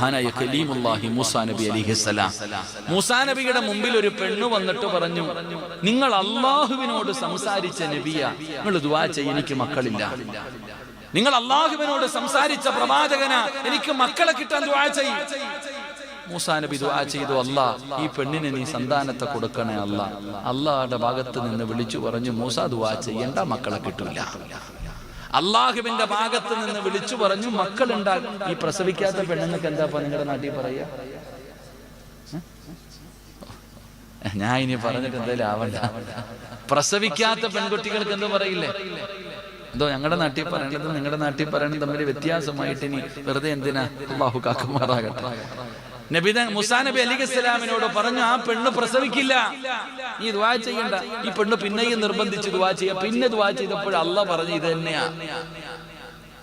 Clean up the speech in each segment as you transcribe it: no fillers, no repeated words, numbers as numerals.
മഹാനായ കലീമുല്ലാഹി മൂസാ നബി അലൈഹിസ്സലാം. മൂസാ നബിയുടെ മുമ്പിൽ ഒരു പെണ്ണ് വന്നിട്ട് പറഞ്ഞു, നിങ്ങൾ അള്ളാഹുവിനോട് സംസാരിച്ച നബിയാ, നിങ്ങൾ ദുആ ചെയ്യ്, എനിക്ക് മക്കളില്ല. നിങ്ങൾ അള്ളാഹുവിനോട് സംസാരിച്ച പ്രവാചകനാ, എനിക്ക് മക്കളെ കിട്ടാൻ ദുആ ചെയ്യ്. മൂസാ നബി ദുആ ചെയ്തു, അല്ലാ ഈ പെണ്ണിന് നീ സന്താനത്തെ കൊടുക്കണേ അല്ലാ. അള്ളാഹുടെ ഭാഗത്ത് നിന്ന് വിളിച്ചു പറഞ്ഞു, മൂസാ ദുആ ചെയ്യണ്ട, മക്കളെ കിട്ടൂല. അള്ളാഹുവിന്റെ ഭാഗത്ത് നിന്ന് വിളിച്ചു പറഞ്ഞു, മക്കളുണ്ടാകും. ഈ പ്രസവിക്കാത്ത പെണ്ണുങ്ങൾക്ക് എന്താ നിങ്ങളുടെ നാട്ടിൽ പറയാ? ഞാൻ ഇനി പറഞ്ഞിട്ട് എന്തായാലും ആവണ്ട. പ്രസവിക്കാത്ത പെൺകുട്ടികൾക്ക് എന്തോ പറയില്ലേ? എന്തോ ഞങ്ങളുടെ നാട്ടിൽ പറയണത് നിങ്ങളുടെ നാട്ടിൽ പറയണത് തമ്മിൽ വ്യത്യാസമായിട്ട് ഇനി വെറുതെ എന്തിനാ? അല്ലാഹു കാക്കുമാറാകട്ടെ. മൂസാ നബി അലൈഹിസ്സലാമിനോട് പറഞ്ഞു, ആ പെണ്ണ് പ്രസവിക്കില്ല, നീ ദുആ ചെയ്യണ്ട. ഈ പെണ്ണ് പിന്നെയും നിർബന്ധിച്ച് ദുആ ചെയ്യാ. പിന്നെ ദുആ ചെയ്തപ്പോൾ അള്ളാഹ് പറഞ്ഞു ഇത് തന്നെയാ.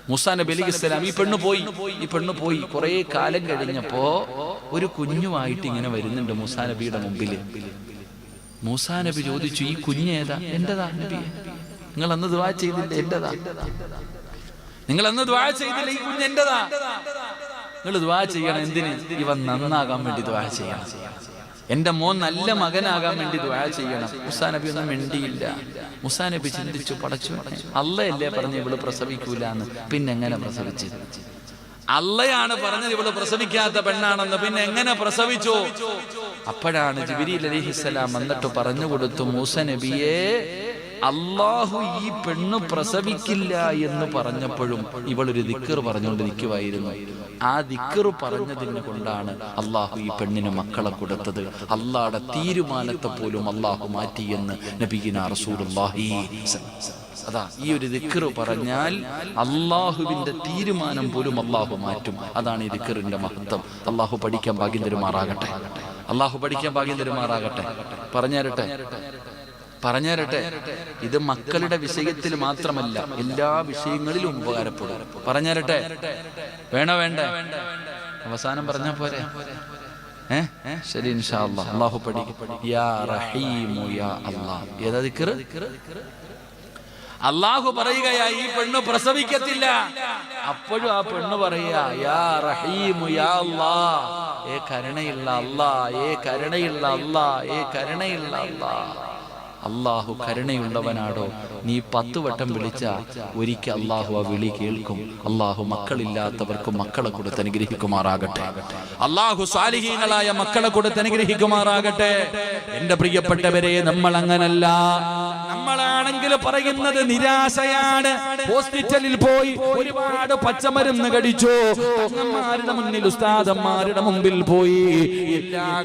മൂസാ നബി അലൈഹിസ്സലാം ഈ പെണ്ണ് പോയി കുറെ കാലം കഴിഞ്ഞപ്പോ ഒരു കുഞ്ഞുമായിട്ട് ഇങ്ങനെ വരുന്നുണ്ട് മൂസാ നബിയുടെ മുമ്പിൽ. മൂസാ നബി ചോദിച്ചു, ഈ കുഞ്ഞ് ഏതാ? എന്റേതാ നബിയെ, നിങ്ങൾ അന്ന് ദുആ ചെയ്തില്ല, എന്റേതാ. നിങ്ങൾ അന്ന് ദുആ ചെയ്തില്ല, ഈ കുഞ്ഞ് എന്റേതാ. നിങ്ങൾ ദുആ ചെയ്യണം. എന്തിന്? ഇവൻ നന്നാകാൻ വേണ്ടി ദുആ ചെയ്യണം. എന്റെ മോൻ നല്ല മകനാകാൻ വേണ്ടി ദുആ ചെയ്യണം. മൂസാ നബി ഒന്നും മിണ്ടിയില്ല. മൂസാ നബി ചിന്തിച്ചു, പടച്ചു അള്ളയല്ലേ പറഞ്ഞു ഇവള് പ്രസവിക്കൂലെന്ന്, പിന്നെ എങ്ങനെ പ്രസവിച്ചു? അള്ളയാണ് പറഞ്ഞത് ഇവള് പ്രസവിക്കാത്ത പെണ്ണാണെന്ന്, പിന്നെ എങ്ങനെ പ്രസവിച്ചു? അപ്പോഴാണ് ജിബ്രീൽ അലൈഹിസ്സലാം വന്നിട്ട് പറഞ്ഞു കൊടുത്തു, മൂസാ നബിയെ, അള്ളാഹു ഈ പെണ്ണ് പ്രസവിക്കില്ല എന്ന് പറഞ്ഞപ്പോഴും ഇവളൊരു ദിക്ർ പറഞ്ഞുകൊണ്ട് നിൽക്കുമായിരുന്നു. ആ ദിക്ർ പറഞ്ഞതിനെ കൊണ്ടാണ് അള്ളാഹു ഈ പെണ്ണിന് മക്കളെ കൊടുത്തത്. അള്ളാഹുടെ തീരുമാനത്തെ പോലും അള്ളാഹു മാറ്റിയെന്ന് നബിയിനാ റസൂലുള്ളാഹി. അതാ ഈ ഒരു ദിക്ർ പറഞ്ഞാൽ അള്ളാഹുവിന്റെ തീരുമാനം പോലും അള്ളാഹു മാറ്റും. അതാണ് ഈ ദിക്റിന്റെ മഹത്വം. അള്ളാഹു പഠിക്കാൻ ഭാഗ്യം തരുമാറാകട്ടെ. അള്ളാഹു പഠിക്കാൻ ഭാഗ്യം തരുമാറാകട്ടെ. പറഞ്ഞുതരട്ടെ, ഇത് മക്കളുടെ വിഷയത്തിൽ മാത്രമല്ല, എല്ലാ വിഷയങ്ങളിലും ഉപകാരപ്പെടും. പറഞ്ഞുതരട്ടെ, വേണോ വേണ്ടേ? അവസാനം പറഞ്ഞാ പോരെ? ശരി, ഇൻഷാ അല്ലാഹ്. അല്ലാഹു പഠിക്കും. യാ റഹീമു യാ അല്ലാഹ്. ഏതാ ദിക്ർ? അല്ലാഹു പറയുകയാ, ഈ പെണ്ണ് പ്രസവിക്കത്തില്ല. അപ്പോഴും ആ പെണ്ണ് പറയാ, യാ റഹീമു യാ അല്ലാഹ്, ഏ കരുണയുള്ള അല്ലാഹ്, ഏ കരുണയുള്ള അല്ലാഹ്, ഏ കരുണയുള്ള അല്ലാഹ്. അള്ളാഹു കരുണയുള്ളവനാടോ. നീ 10 വട്ടം വിളിച്ച ഒരിക്കൽ അള്ളാഹു ആ വിളി കേൾക്കും. അള്ളാഹു മക്കളില്ലാത്തവർക്ക് മക്കളെ കൊടുത്ത് അനുഗ്രഹിക്കുമാറാകട്ടെ. അള്ളാഹു സാലിഹീങ്ങളായ മക്കളെ കൊടുത്ത് അനുഗ്രഹിക്കുമാറാകട്ടെ. എന്റെ പ്രിയപ്പെട്ടവരെ, നമ്മൾ അങ്ങനല്ല. നമ്മളാണെങ്കിൽ പറയുന്നത് നിരാശയാണ്. ഹോസ്പിറ്റലിൽ പോയി ഒരുപാട് പച്ചമരുന്ന് കടിച്ചു, അമ്മമാരുടെ മുന്നിൽ, ഉസ്താദന്മാരുടെ മുമ്പിൽ പോയി, എല്ലാം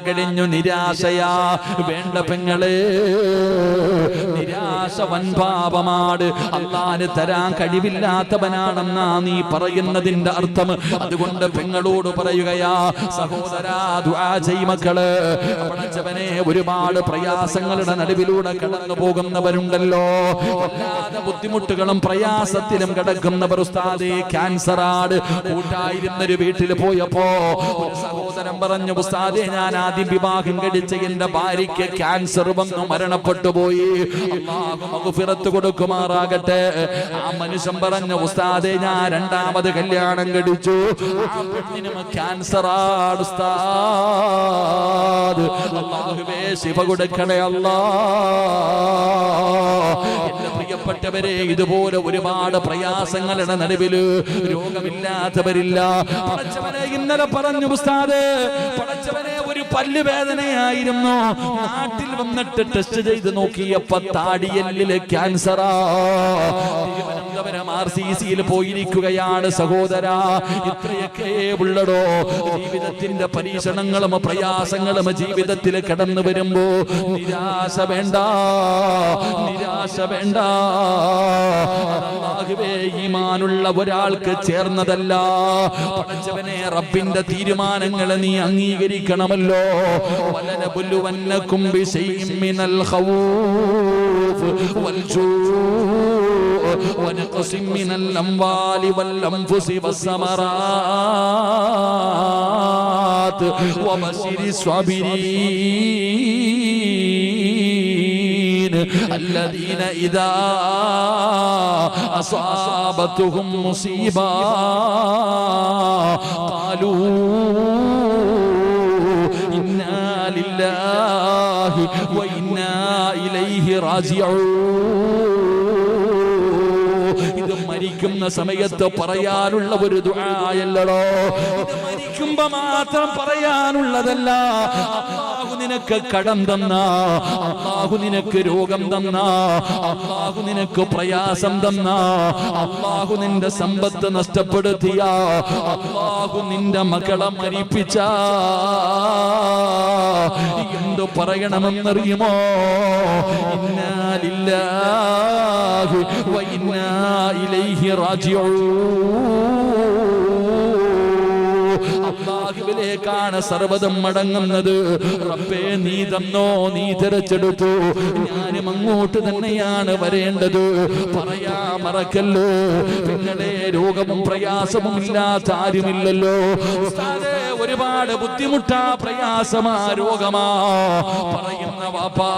കഴിഞ്ഞു, നിരാശയാ. വേണ്ട പെങ്ങളെ, നിരാശ വൻപാപമാണ്. അള്ളാന് തരാൻ കഴിവില്ലാത്തവനാണെന്നാ നീ പറയുന്നതിന്റെ അർത്ഥം. അതുകൊണ്ട് പെങ്ങളോട് പറയുകയാ, സഹോദരാ, ദുആ ചെയ്യ് മക്കള്. പഠിച്ചവനെ, ഒരുപാട് പ്രയാസങ്ങളുടെ നടുവിലൂടെ കടന്നു പോകുന്നവരുണ്ടല്ലോ, വല്ലാതെ ബുദ്ധിമുട്ടുകളും പ്രയാസത്തിലും കിടക്കുന്നവർ. ഉസ്താദേ, ക്യാൻസറാണ്. കൂട്ടായിരുന്നൊരു വീട്ടിൽ പോയപ്പോ ഒരു സഹോദരൻ പറഞ്ഞു, ഉസ്താദേ, ഞാൻ ആദ്യം വിവാഹം കഴിച്ച എന്റെ ഭാര്യയ്ക്ക് ക്യാൻസർ വന്നു മരണപ്പെട്ടു പോയി. അല്ലാഹു മഗ്ഫിറത്ത് കൊടുക്കുമാറാകട്ടെ. ആ മനുഷ്യൻ പറഞ്ഞു, ഉസ്താദേ, ഞാൻ രണ്ടാമത് കല്യാണം കഴിച്ചു, ആ പെണ്ണിനും ക്യാൻസറാണ് ഉസ്താദ്. അല്ലാഹുവേ, ശിഫ കൊടുക്കണേ അല്ലാഹ്. എന്റെ പ്രിയപ്പെട്ടവരെ, ഇതുപോലെ ഒരുപാട് പ്രയാസങ്ങളുടെ നടുവില് രോഗമില്ലാത്തവരില്ല. പടച്ചവനെ, ഇന്നലെ പറഞ്ഞു ഉസ്താദ്, പടച്ചവനെ, ഒരു പല്ലുവേദനയായിരുന്നു. നാട്ടിൽ വന്നിട്ട് ടെസ്റ്റ് ചെയ്ത് നോക്കിയപ്പോ താടിയെല്ലില് ക്യാൻസറാ. തിരുവനന്തപുരം RCCയിൽ പോയിരിക്കുകയാണ്. സഹോദരാ, ഇത്രയൊക്കെ ഉള്ളടോ. ജീവിതത്തിന്റെ പരീക്ഷണങ്ങളും പ്രയാസങ്ങളും ജീവിതത്തിൽ കടന്നു വരുമ്പോ നിരാശ വേണ്ട, നിരാശ വേണ്ട. അല്ലാഹുവേ, ഈമാനുള്ള ഒരാൾക്ക് ചേർന്നതല്ല. പടച്ചവനെ, റബ്ബിന്റെ തീരുമാനങ്ങൾ നീ അംഗീകരിക്കണമല്ലോ. വലനബുലുവന്നകും ബിശൈഇൻ മിനൽ ഖൗഫ് വൽജൂഇ വനഖസിൻ മിനൽ അംവാലി വൽ അൻഫുസി വസ്സമറാത്ത് വബശിരിസ് സ്വാബിരീൻ. الذين إذا أصابتهم مصيبة قالوا إنا لله وإنا إليه راجعون. ഇത് മരിക്കുന്ന സമയത്ത് പറയാനുള്ള ഒരു ദുആയല്ലടോ, ഇത് മരിക്കുമ്പോ മാത്രം പറയാനുള്ളതല്ല. അല്ലാഹു നിനക്ക് കടം തന്ന, അല്ലാഹു നിനക്ക് രോഗം തന്ന, അല്ലാഹു നിനക്ക് പ്രയാസം തന്ന, അല്ലാഹു നിന്റെ സമ്പത്ത് നഷ്ടപ്പെടുത്തിയ, അല്ലാഹു നിന്റെ മക്കളെ മരിപ്പിച്ച, എന്തു പറയണമെന്നറിയുമോ? ഇന്നാ ലില്ലാഹി വ ഇന്നാ ഇലൈഹി റാജിഊൻ. അല്ലാഹുവിലേക്കാണ് സർവ്വതും മടങ്ങുന്നത്. റബ്ബേ നീ തന്നോ, നീ തിരച്ചെടുത്തു, ഞാനും അങ്ങോട്ട് തന്നെയാണ് വരേണ്ടത്. പറയാ മറക്കല്ലോ, നിങ്ങളെ രോഗവും പ്രയാസവും ഇല്ലാത്ത ആരുമില്ലല്ലോ. ഒരുപാട് ബുദ്ധിമുട്ടാ, പ്രയാസമാ, രോഗമാ പറയുന്ന വാപ്പാ.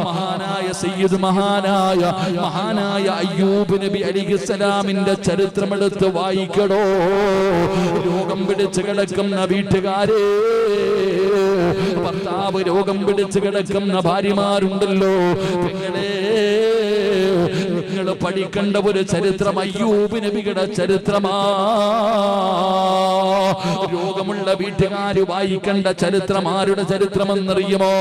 മഹാനായ സയ്യിദ് മഹാനായ അയ്യൂബ് നബി അലൈഹിസ്സലാമിന്റെ ചരിത്രമെടുത്ത് വായിക്കടോ. രോഗം പിടിച്ച് കിടക്കുന്ന വീട്ടുകാരെ, ഭർത്താവ് രോഗം പിടിച്ച് കിടക്കുന്ന ഭാര്യമാരുണ്ടല്ലോ, നിങ്ങളെ നിങ്ങൾ പഠിക്കേണ്ട ഒരു ചരിത്രം അയ്യൂബ് നബിയുടെ ചരിത്രമാ. രോഗമുള്ള വീട്ടുകാര് വായിക്കേണ്ട ചരിത്രം ആരുടെ ചരിത്രമെന്നറിയുമോ?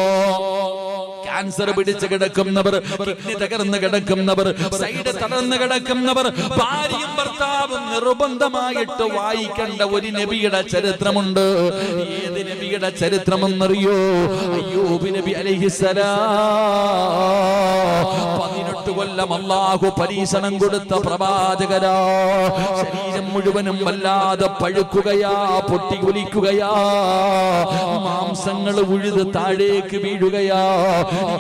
ക്യാൻസർ പിടിച്ച് കിടക്കുന്നവർ, കിഡ്നി തകർന്ന് കിടക്കുന്നവർ, സൈഡ് തളർന്ന് കിടക്കുന്നവർ, ഭാര്യയും ഭർത്താവും നിർബന്ധമായിട്ട് വായിക്കേണ്ട ഒരു നബിയുടെ ചരിത്രമുണ്ട്. ഏത് നബിയുടെ ചരിത്രമെന്നറിയോ? അയ്യൂബ് നബി അലൈഹിസ്സലാം. 18 കൊല്ലം അല്ലാഹു പരീക്ഷണം കൊടുത്ത പ്രവാചകരാ. ശരീരം മുഴുവനും വല്ലാതെ പഴുക്കുകയാ, പൊട്ടിയൊലിക്കുകയാ, മാംസങ്ങൾ ഉഴുത് താഴേക്ക് വീഴുകയാ,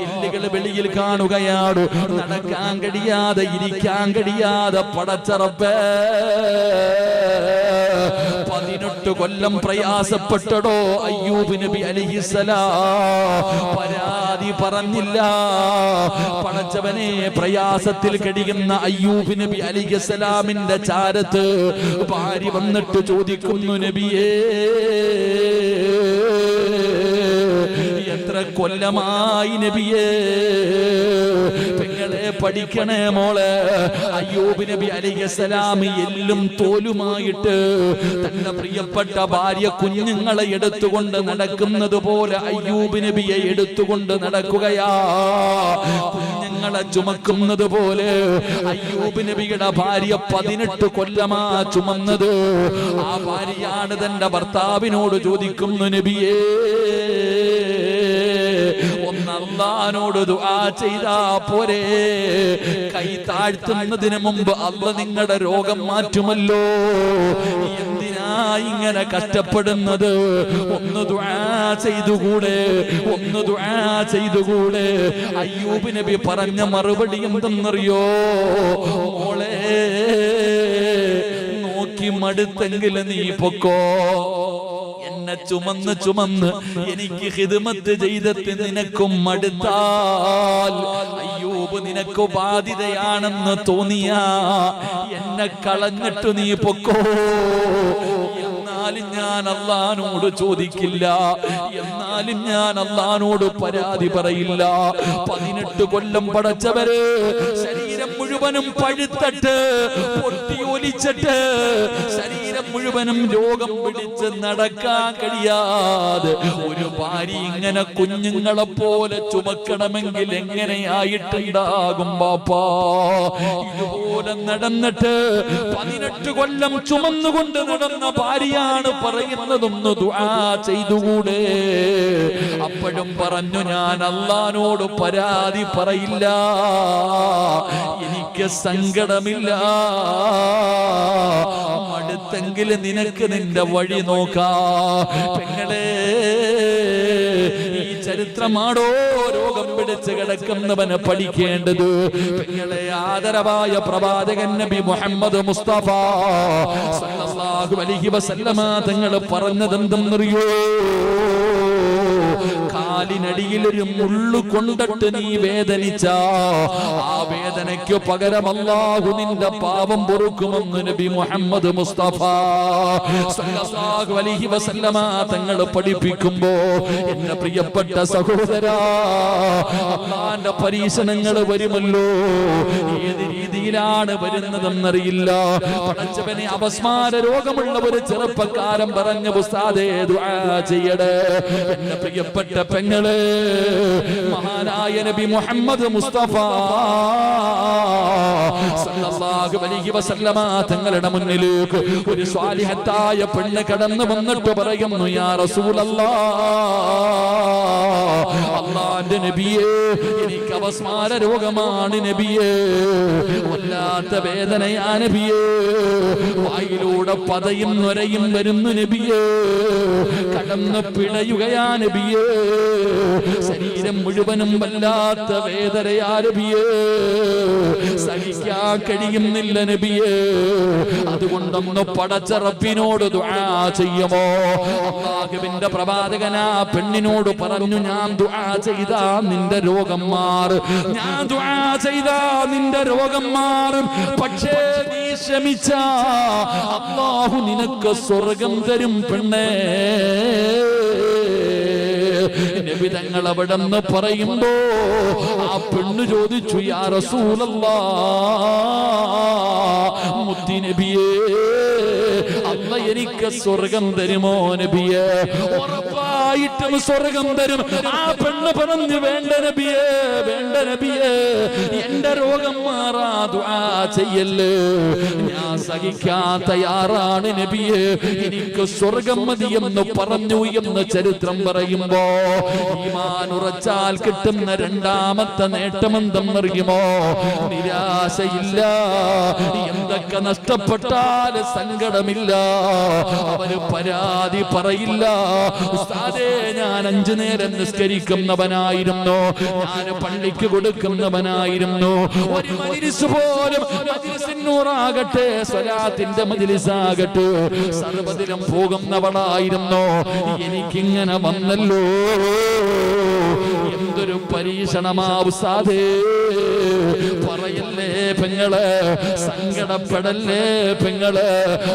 എല്ലുകൾ വെളിയിൽ കാണുകയാണ്, നടക്കാൻ കഴിയാതെ, ഇരിക്കാൻ കഴിയാതെ. പടച്ച റബ്ബേ, 18 കൊല്ലം പ്രയാസപ്പെട്ടടോ അയ്യൂബ് നബി അലൈഹിസ്സലാം. പരാതി പറഞ്ഞില്ല. പടച്ചവനെ, പ്രയാസത്തിൽ കഴിയുന്ന അയ്യൂബ് നബി അലൈഹിസ്സലാമിന്റെ ചാരത്ത് ഭാര്യ വന്നിട്ട് ചോദിക്കുന്നു, നബിയേ എത്ര കൊല്ലമായി നബിയേ? പെങ്ങളെ പഠിക്കണേ മോളെ. അയ്യൂബ് നബി അലൈഹിസ്സലാം എല്ലും തോലുമായിട്ട് തന്റെ പ്രിയപ്പെട്ട ഭാര്യ കുഞ്ഞുങ്ങളെ എടുത്തുകൊണ്ട് നടക്കുന്നത് പോലെ അയ്യൂബ് നബിയെ എടുത്തുകൊണ്ട് നടക്കുകയാ. കുഞ്ഞുങ്ങളെ ചുമക്കുന്നത് പോലെ അയ്യൂബ് നബിയുടെ ഭാര്യ 18 കൊല്ലമാ ചുമന്നത്. ആ ഭാര്യയാണ് തന്റെ ഭർത്താവിനോട് ചോദിക്കുന്നു, നബിയേ ഒന്ന് അല്ലാഹുവോട് ദുആ ചെയ്താ പോരെ? കൈ താഴ്ത്തുന്നതിന് മുമ്പ് അല്ലാഹ് നിങ്ങളുടെ രോഗം മാറ്റുമല്ലോ. എന്തിനാ ഇങ്ങനെ കഷ്ടപ്പെടുന്നത്? ഒന്ന് ദുആ ചെയ്തുകൂടെ? ഒന്ന് ദുആ ചെയ്തുകൂടെ? അയ്യൂബ് നബി പറഞ്ഞ മറുപടി എന്തെന്നറിയോ? മോളെ, നോക്കി മടുത്തെങ്കിലും നീ പൊക്കോ. എന്നെ ചുമന്ന് ചുമന്ന് എനിക്ക് ഖിദ്മത്ത് ചെയ്തിട്ട് നിനക്കും മടുത്താൽ, അയ്യൂബ് നിനക്ക് ബാധിതയാണെന്ന് തോന്നിയാ എന്നെ കളഞ്ഞിട്ട് നീ പൊക്കോ. എന്നാലും ഞാൻ അല്ലാഹുവോട് ചോദിക്കില്ല, എന്നാലും ഞാൻ അല്ലാഹുവോട് പരാതി പറയില്ല. 18 കൊല്ലം പടച്ചവര് ശരീരം മുഴുവനും പഴുത്തട്ട്, പൊട്ടിയൊലിച്ചിട്ട്, ശരീരം മുഴുവനും രോഗം പിടിച്ച് നടക്കാൻ കഴിയാതെ ഒരു ഭാര്യ ഇങ്ങനെ കുഞ്ഞുങ്ങളെ പോലെ ചുമക്കണമെങ്കിൽ എങ്ങനെയായിട്ടുണ്ടാകും ബാപ്പാ? ഇതുപോലെ നടന്നിട്ട് 18 കൊല്ലം ചുമന്നുകൊണ്ട് നടന്ന ഭാര്യയാണ് പറയുന്നതൊന്ന് ദുആ ചെയ്തുകൂടെ? അപ്പോഴും പറഞ്ഞു, ഞാൻ അല്ലാഹുവോട് പരാതി പറയില്ല, എനിക്ക് സങ്കടമില്ല. അടുത്തെങ്കിൽ നിനക്ക് നിന്റെ വഴി നോക്കാം. പെങ്ങളെ, ഈ ചരിത്രമാണോ രോഗം പിടിച്ച് കിടക്കുന്നവന് പഠിക്കേണ്ടത്? പെങ്ങളെ, ആദരവായ പ്രവാചകൻ നബി മുഹമ്മദ് മുസ്തഫ സല്ലല്ലാഹു അലൈഹി വസല്ലമ തങ്ങൾ പറഞ്ഞതെന്തെന്നറിയോ? കാലിനടിയിൽ ഒരു മുള്ളു കൊണ്ടിട്ട് നീ വേദനിച്ച ആ വേദനയ്ക്ക് പകരം അല്ലാഹു നിന്റെ പാപം പൊറുക്കുമെന്ന് നബി മുഹമ്മദ് മുസ്തഫ സല്ലല്ലാഹു അലൈഹി വസല്ലമ തങ്ങൾ പഠിപ്പിക്കുമ്പോ എന്റെ പ്രിയപ്പെട്ട സഹോദരാ, അല്ലാഹുവിന്റെ പരീക്ഷണങ്ങൾ വരുമല്ലോ. ഏത് രീതിയിലാണ് വരുന്നതെന്നറിയില്ല. പടച്ചവനെ, അപസ്മാര രോഗമുള്ള ഒരു ചെറുപ്പക്കാരൻ പറഞ്ഞ ഉസ്താദേ ദുആ ചെയ്യടേ. എന്റെ പ്രിയപ്പെട്ട പെങ്ങളെ, മഹാനായ നബി മുഹമ്മദ് മുസ്തഫ സല്ലല്ലാഹു അലൈഹി വസല്ലമ തങ്ങളുടെ മുന്നിലേക്ക് ഒരു സ്വാലിഹത്തായ പെണ്ണ് കടന്നു വന്നിട്ട് പറയുന്നു, യാ റസൂലല്ലാഹ്, അല്ലാഹുവിന്റെ നബിയേ, എനിക്ക് അപസ്മാര രോഗമാണ് നബിയേ, വല്ലാത്ത വേദനയാ നബിയേ, വായിലൂടെ പതയും നൊരയും വരുന്നു നബിയേ, കടന്നു പിടയുകയാ നബിയേ, ശരീരം മുഴുവനും വല്ലാത്ത വേദനയാ നബിയേ, സഹിക്കാൻ കഴിയുന്നില്ല നബിയേ, അതുകൊണ്ടൊന്ന് പടച്ച റബ്ബിനോട് ദുആ ചെയ്യുമോ? അല്ലാഹുവിന്റെ പ്രവാചകനാ പെണ്ണിനോട് പറഞ്ഞു, ഞാൻ ദുആ ചെയ്താ നിന്റെ രോഗം മാറും, ഞാൻ ദുആ ചെയ്താ നിന്റെ രോഗം മാറും, പക്ഷേ നീ ക്ഷമിച്ച അല്ലാഹു നിനക്ക് സ്വർഗം തരും പെണ്ണേ. നബി തങ്ങൾ അവിടെ നിന്ന് പറയുമ്പോ ആ പെണ്ണ് ചോദിച്ചു, യാ റസൂലല്ലാഹ്, മുത്തി നബിയേ, അല്ലാഹ് എനിക്ക് സ്വർഗം തരുമോ നബിയേ? ഉറപ്പായിട്ടും സ്വർഗം തരും. ആ പെണ്ണ് പറഞ്ഞു, വേണ്ട നബിയേ, വേണ്ട നബിയേ, എന്റെ രോഗം മാറാ ദുആ ചെയ്യല്ലേ, ഞാൻ സഹിക്കാൻ തയ്യാറാണ് നബിയേ, എനിക്ക് സ്വർഗം മതി എന്ന് പറഞ്ഞു എന്ന് ചരിത്രം പറയുമ്പോ, ഈമാൻ ഉറച്ചാൽ കിട്ടുന്ന രണ്ടാമത്തെ നേട്ടമെന്തെന്നറിയുമോ? നിരാശയില്ല. എന്തൊക്കെ നഷ്ടപ്പെട്ടാൽ സങ്കടമില്ല. അവന് പരാതി പറയില്ല. ഉസ്താദേ, ഞാൻ 5 നേരം നിസ്കരിക്കുന്നവനായിരുന്നു, ഞാൻ പള്ളിക്ക് കൊടുക്കുന്നവനായിരുന്നു, ഒരു മജ്‌ലിസ് പോലും, മജ്‌ലിസുന്നൂറാകട്ടെ, സ്വലാത്തിന്റെ മജ്‌ലിസാകട്ടെ, സർവ്വതിലും പോകുന്നവളായിരുന്നു, എനിക്കിങ്ങനെ വന്നല്ലോ. എന്തൊരു പരീക്ഷണമാ ഉസ്താദേ. പറയല്ലേ പെങ്ങളെ, സങ്കടപ്പെടല്ലേ പെങ്ങളെ,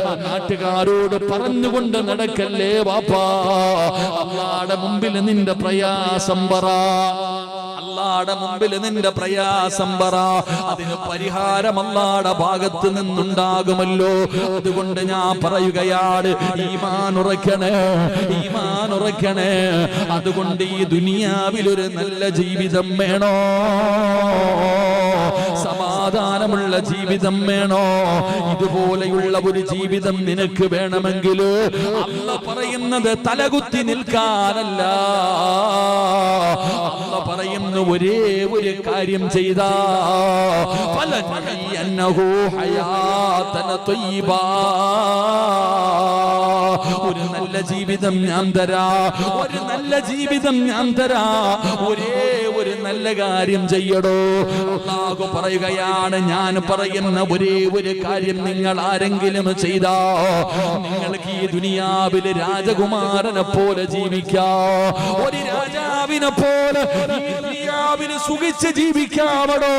ആ നാട്ടുകാരോട് പറഞ്ഞുകൊണ്ട് നടക്കല്ലേ വാപ്പാ. അല്ലാഹുവിന്റെ മുമ്പിൽ നിന്റെ പ്രയാസം പറ, അല്ലാഹുവിന്റെ മുമ്പിൽ നിന്റെ പ്രയാസം പറ, അതിന് പരിഹാരം അല്ലാഹുവിന്റെ ഭാഗത്ത് നിന്നുണ്ടാകുമല്ലോ. അതുകൊണ്ട് ഞാൻ പറയുകയാണ്, ഈമാൻ ഉറക്കണേ, ഈമാൻ ഉറക്കണേ. അതുകൊണ്ട് ഈ ദുനിയാവിൽ ഒരു നല്ല ജീവിതം വേണോ? സമാധാനമുള്ള ജീവിതം വേണോ? ഇതുപോലെയുള്ള ഒരു ജീവിതം നിനക്ക് വേണമെങ്കിൽ അല്ലാഹ് പറയുന്നത് തലകുത്തി നിൽക്കാനല്ല. അല്ലാഹ് പറയുന്നു, ഒരേ ഒരു കാര്യം ചെയ്താ, ഫലനഹ്യന്നഹു ഹയാതൻ ത്വയ്യിബാ, ഒരു നല്ല ജീവിതം ഞാൻ തരാ, ഒരു നല്ല ജീവിതം ഞാൻ തരാ. ഒരേ ഒരു നല്ല കാര്യം ചെയ്യടോ. അല്ലാഹു പറയുകയാണ്, ഞാൻ പറയുന്ന ഒരേ ഒരു കാര്യം നിങ്ങൾ ആരെങ്കിലും ചെയ്താ, നിങ്ങൾക്ക് ഈ ദുനിയാവിൽ രാജകുമാരനെ പോലെ ജീവിക്കാം, ഒരു രാജാവിനെ പോലെ ഈ ദുനിയാവിൽ സുഖിച്ച് ജീവിക്കാമടോ.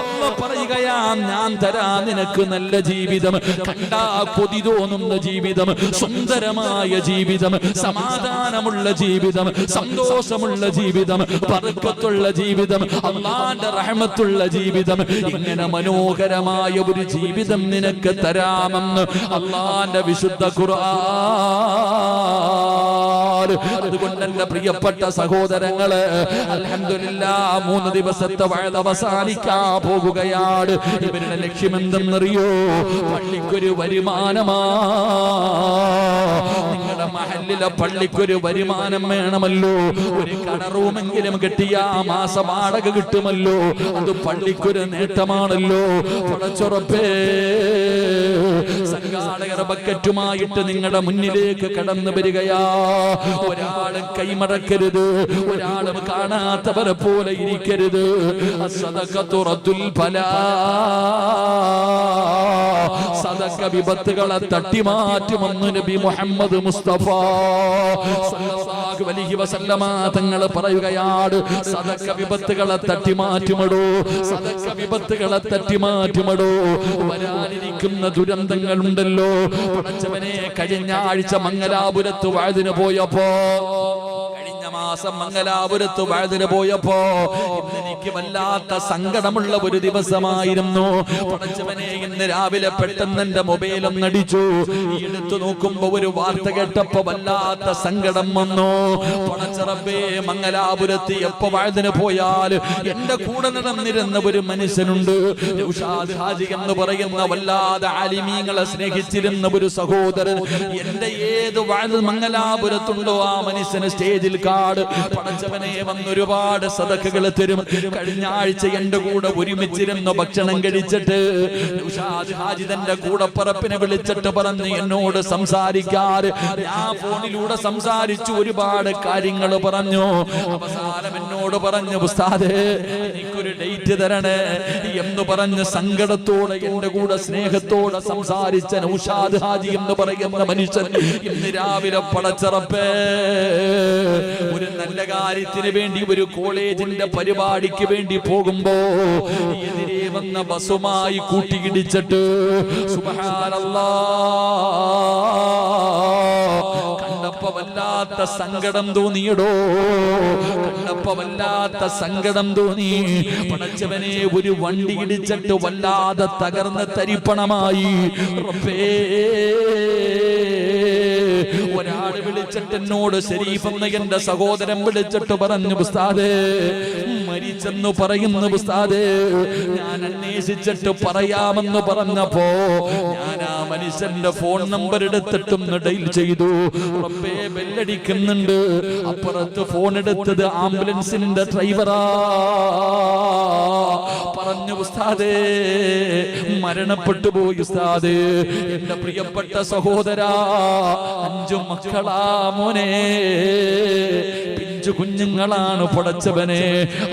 അല്ലാഹു പറയുകയാ, ഞാൻ തരാ നിനക്ക് നല്ല ജീവിതം, കണ്ടാ കൊതി തോന്നുന്ന ജീവിതം, സുന്ദരമായ ജീവിതം, സമാധാനമുള്ള ജീവിതം, സന്തോഷമുള്ള ജീവിതം, ബർക്കത്തുള്ള ജീവിതം, അല്ലാഹുവിന്റെ റഹ്മത്തുള്ള ജീവിതം, ഇങ്ങനെ മനോഹരമായ ഒരു ജീവിതം നിനക്ക് തരാമെന്ന് അല്ലാഹുവിന്റെ വിശുദ്ധ ഖുർആൻ. അതുകൊണ്ട് എന്റെ പ്രിയപ്പെട്ട സഹോദരങ്ങളെ, അൽഹംദുലില്ലാഹ് 3 ദിവസത്തെ വഅദ് അവസാനിക്കാൻ പോകുകയാണ്. ഇവരുടെ ലക്ഷ്യം എന്തെന്നറിയോ? പള്ളിക്കൊരു വരുമാനമാ. നിങ്ങളുടെ മഹല്ലിലെ പള്ളിക്കൊരു വരുമാനം വേണമല്ലോ. ഒരു കടറൂമെങ്കിലും കിട്ടിയ മാസ വാടക കിട്ടുമല്ലോ. അത് പള്ളിക്കൊരു നേട്ടമാണല്ലോ. പുറച്ചുറപ്പേ, സംഘാടകർ ബക്കറ്റുമായിട്ട് നിങ്ങളുടെ മുന്നിലേക്ക് കടന്നു വരികയാ. ഒരാളും കൈമടക്കരുത്, ഒരാളും കാണാത്തവരെ പോലെ ഇരിക്കരുത്. സദഖത്തു റദ്ദുൽ ബലാ, സദഖ വിപത്തുകളെ തട്ടിമാറ്റുമെന്ന് നബി മുഹമ്മദ് മുസ്തഫ സല്ലല്ലാഹു അലൈഹി വസല്ലമ തങ്ങൾ പറയുകയാണ്. സദഖ വിപത്തുകളെ തട്ടിമാറ്റുമടോ, സദഖ വിപത്തുകളെ തട്ടിമാറ്റുമടോ. വരാനിരിക്കുന്ന ദുരന്തങ്ങളുണ്ടല്ലോ പടച്ചവനെ. കഴിഞ്ഞ ആഴ്ച മംഗലാപുരത്ത് വഅദിന് പോയപ്പോ, കഴിഞ്ഞ മാസം മംഗലാപുരത്ത് വഅദിന് പോയപ്പോ ഇന്നെനിക്ക് വല്ലാത്ത സങ്കടമുള്ള ഒരു ദിവസമായിരുന്നു പടച്ചവനെ. ഇന്ന് രാവിലെ പെട്ടെന്ന് എന്റെ മൊബൈൽ ഒന്നടിച്ചു. എടുത്തു നോക്കുമ്പോ ഒരു വാർത്ത കേട്ടപ്പോ വല്ലാത്ത സങ്കടം വന്നു. പടച്ചറബേ, മംഗലാപുരത്ത് എപ്പോ വഅദിന് പോയാൽ എന്റെ കൂടെ നടന്നിരുന്ന ഒരു മനുഷ്യനുണ്ട്, നൗഷാദ് ഹാജി എന്ന് പറയുന്ന വല്ലാതെ ആലിമീങ്ങളെ സ്നേഹിച്ചിരുന്ന ഒരു സഹോദരൻ. എന്റെ ഏത് വഅദ് മംഗലാപുരത്തുണ്ടോ ആ മനുഷ്യന് സ്റ്റേജിൽ കാട് പടച്ചവനെ വന്നൊരുപാട് സദഖകൾ തരും. കഴിഞ്ഞ ആഴ്ച എന്റെ കൂടെ ഒരുമിച്ചിരുന്ന ഭക്ഷണം കഴിച്ചിട്ട് നൗഷാദ് ഹാജി തന്റെ കൂടപ്പറപ്പിനെ വിളിച്ചിട്ട് പറഞ്ഞു എന്നോട് സംസാരിക്കാറ്. ഞാൻ ഫോണിലൂടെ സംസാരിച്ചു, ഒരുപാട് കാര്യങ്ങൾ പറഞ്ഞു. അവസാനം എന്നോട് പറഞ്ഞു, ഉസ്താദേ എനിക്കൊരു ഡേറ്റ് തരണേ എന്ന് പറഞ്ഞ് സങ്കടത്തോടെ എന്റെ കൂടെ സ്നേഹത്തോടെ സംസാരിച്ച നൗഷാദ് ഹാജി എന്ന് പറയുന്ന മനുഷ്യൻ ഇന്ന് രാവിലെ പടച്ചറപ്പേ ഒരു നല്ല കാര്യത്തിന് വേണ്ടി ഒരു കോളേജിന്റെ പരിപാടിക്ക് വേണ്ടി പോകുമ്പോ എതിരെ വന്ന ബസുമായി കൂട്ടിയിടിച്ചിട്ട് സുബ്ഹാനല്ലാഹ് കണ്ടപ്പോ വല്ലാത്ത സങ്കടം തോന്നിയടോ, കണ്ടപ്പോ വല്ലാത്ത സങ്കടം തോന്നി. പടച്ചവനെ, ഒരു വണ്ടി ഇടിച്ചിട്ട് വല്ലാതെ തകർന്ന് തരിപ്പണമായി. റബ്ബേ, ഒരാൾ വിളിച്ചിട്ട് എന്നോട് ശരീഫ് എന്ന എന്റെ സഹോദരൻ വിളിച്ചിട്ട് പറഞ്ഞു, ഉസ്താദേ മരിച്ചെന്ന് പറയുന്നു ഉസ്താദേ. ഞാൻ അന്വേഷിച്ചിട്ട് പറയാമെന്ന് പറഞ്ഞപ്പോ ഞാൻ ആ മനുഷ്യന്റെ ഫോൺ നമ്പർ എടുത്തിട്ടൊന്ന് ഡയൽ ചെയ്തു. റബ്ബേ, ബെല്ലടിക്കുന്നുണ്ട്. അപ്പുറത്ത് ഫോൺ എടുത്തത് ആംബുലൻസിന്റെ ഡ്രൈവറാ. പറഞ്ഞു, ഉസ്താദേ മരണപ്പെട്ടു പോയി ഉസ്താദേ, എന്റെ പ്രിയപ്പെട്ട സഹോദരാ, 5 മക്കളാ മോനെ, പിഞ്ചു കുഞ്ഞുങ്ങളാണ്. പടച്ചവനെ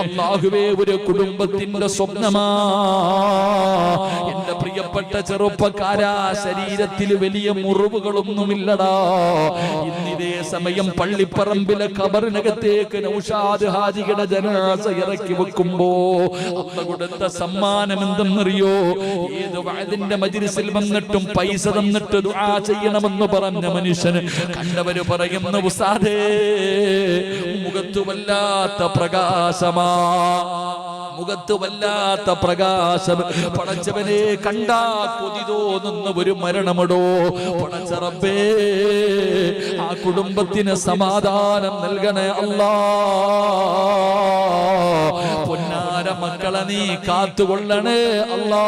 അല്ലാഹുവേ, ഒരു കുടുംബത്തിന്റെ സ്വപ്നമാ എന്റെ പ്രിയപ്പെട്ട ചെറുപ്പക്കാരാ. ശരീരത്തിൽ വലിയ മുറിവുകളൊന്നുമില്ലടാ. ഇന്നിതേ സമയം പള്ളിപ്പറമ്പിലെ ഖബറിനകത്തേക്ക് നൗഷാദ് ഹാജിയുടെ ജനാസ ഇറക്കി വെക്കുമ്പോ അല്ലാഹു കൊടുത്ത സമ്മാനം എന്തെന്നറിയോ? ഏത് വഅദിന്റെ മജ്ലിസിൽ വന്നിട്ടും പൈസ തന്നിട്ട് ദുആ ചെയ്യണമെന്ന് പറഞ്ഞ മനുഷ്യന് കണ്ടവര് പറയുന്നു, ഉസ്താദേ മുഖത്ത് വല്ലാത്ത പ്രകാശമാ, മുഖത്ത് വല്ലാത്ത പ്രകാശം. പടച്ചവനെ, കണ്ടാ കൊതി തോന്നുന്ന ഒരു മരണമടോ. പടച്ച റബ്ബേ, ആ കുടുംബത്തിന് സമാധാനം നൽകണേ അല്ലാ. പൊന്നാര മക്കളെ നീ കാത്തുകൊള്ളണേ അല്ലാ.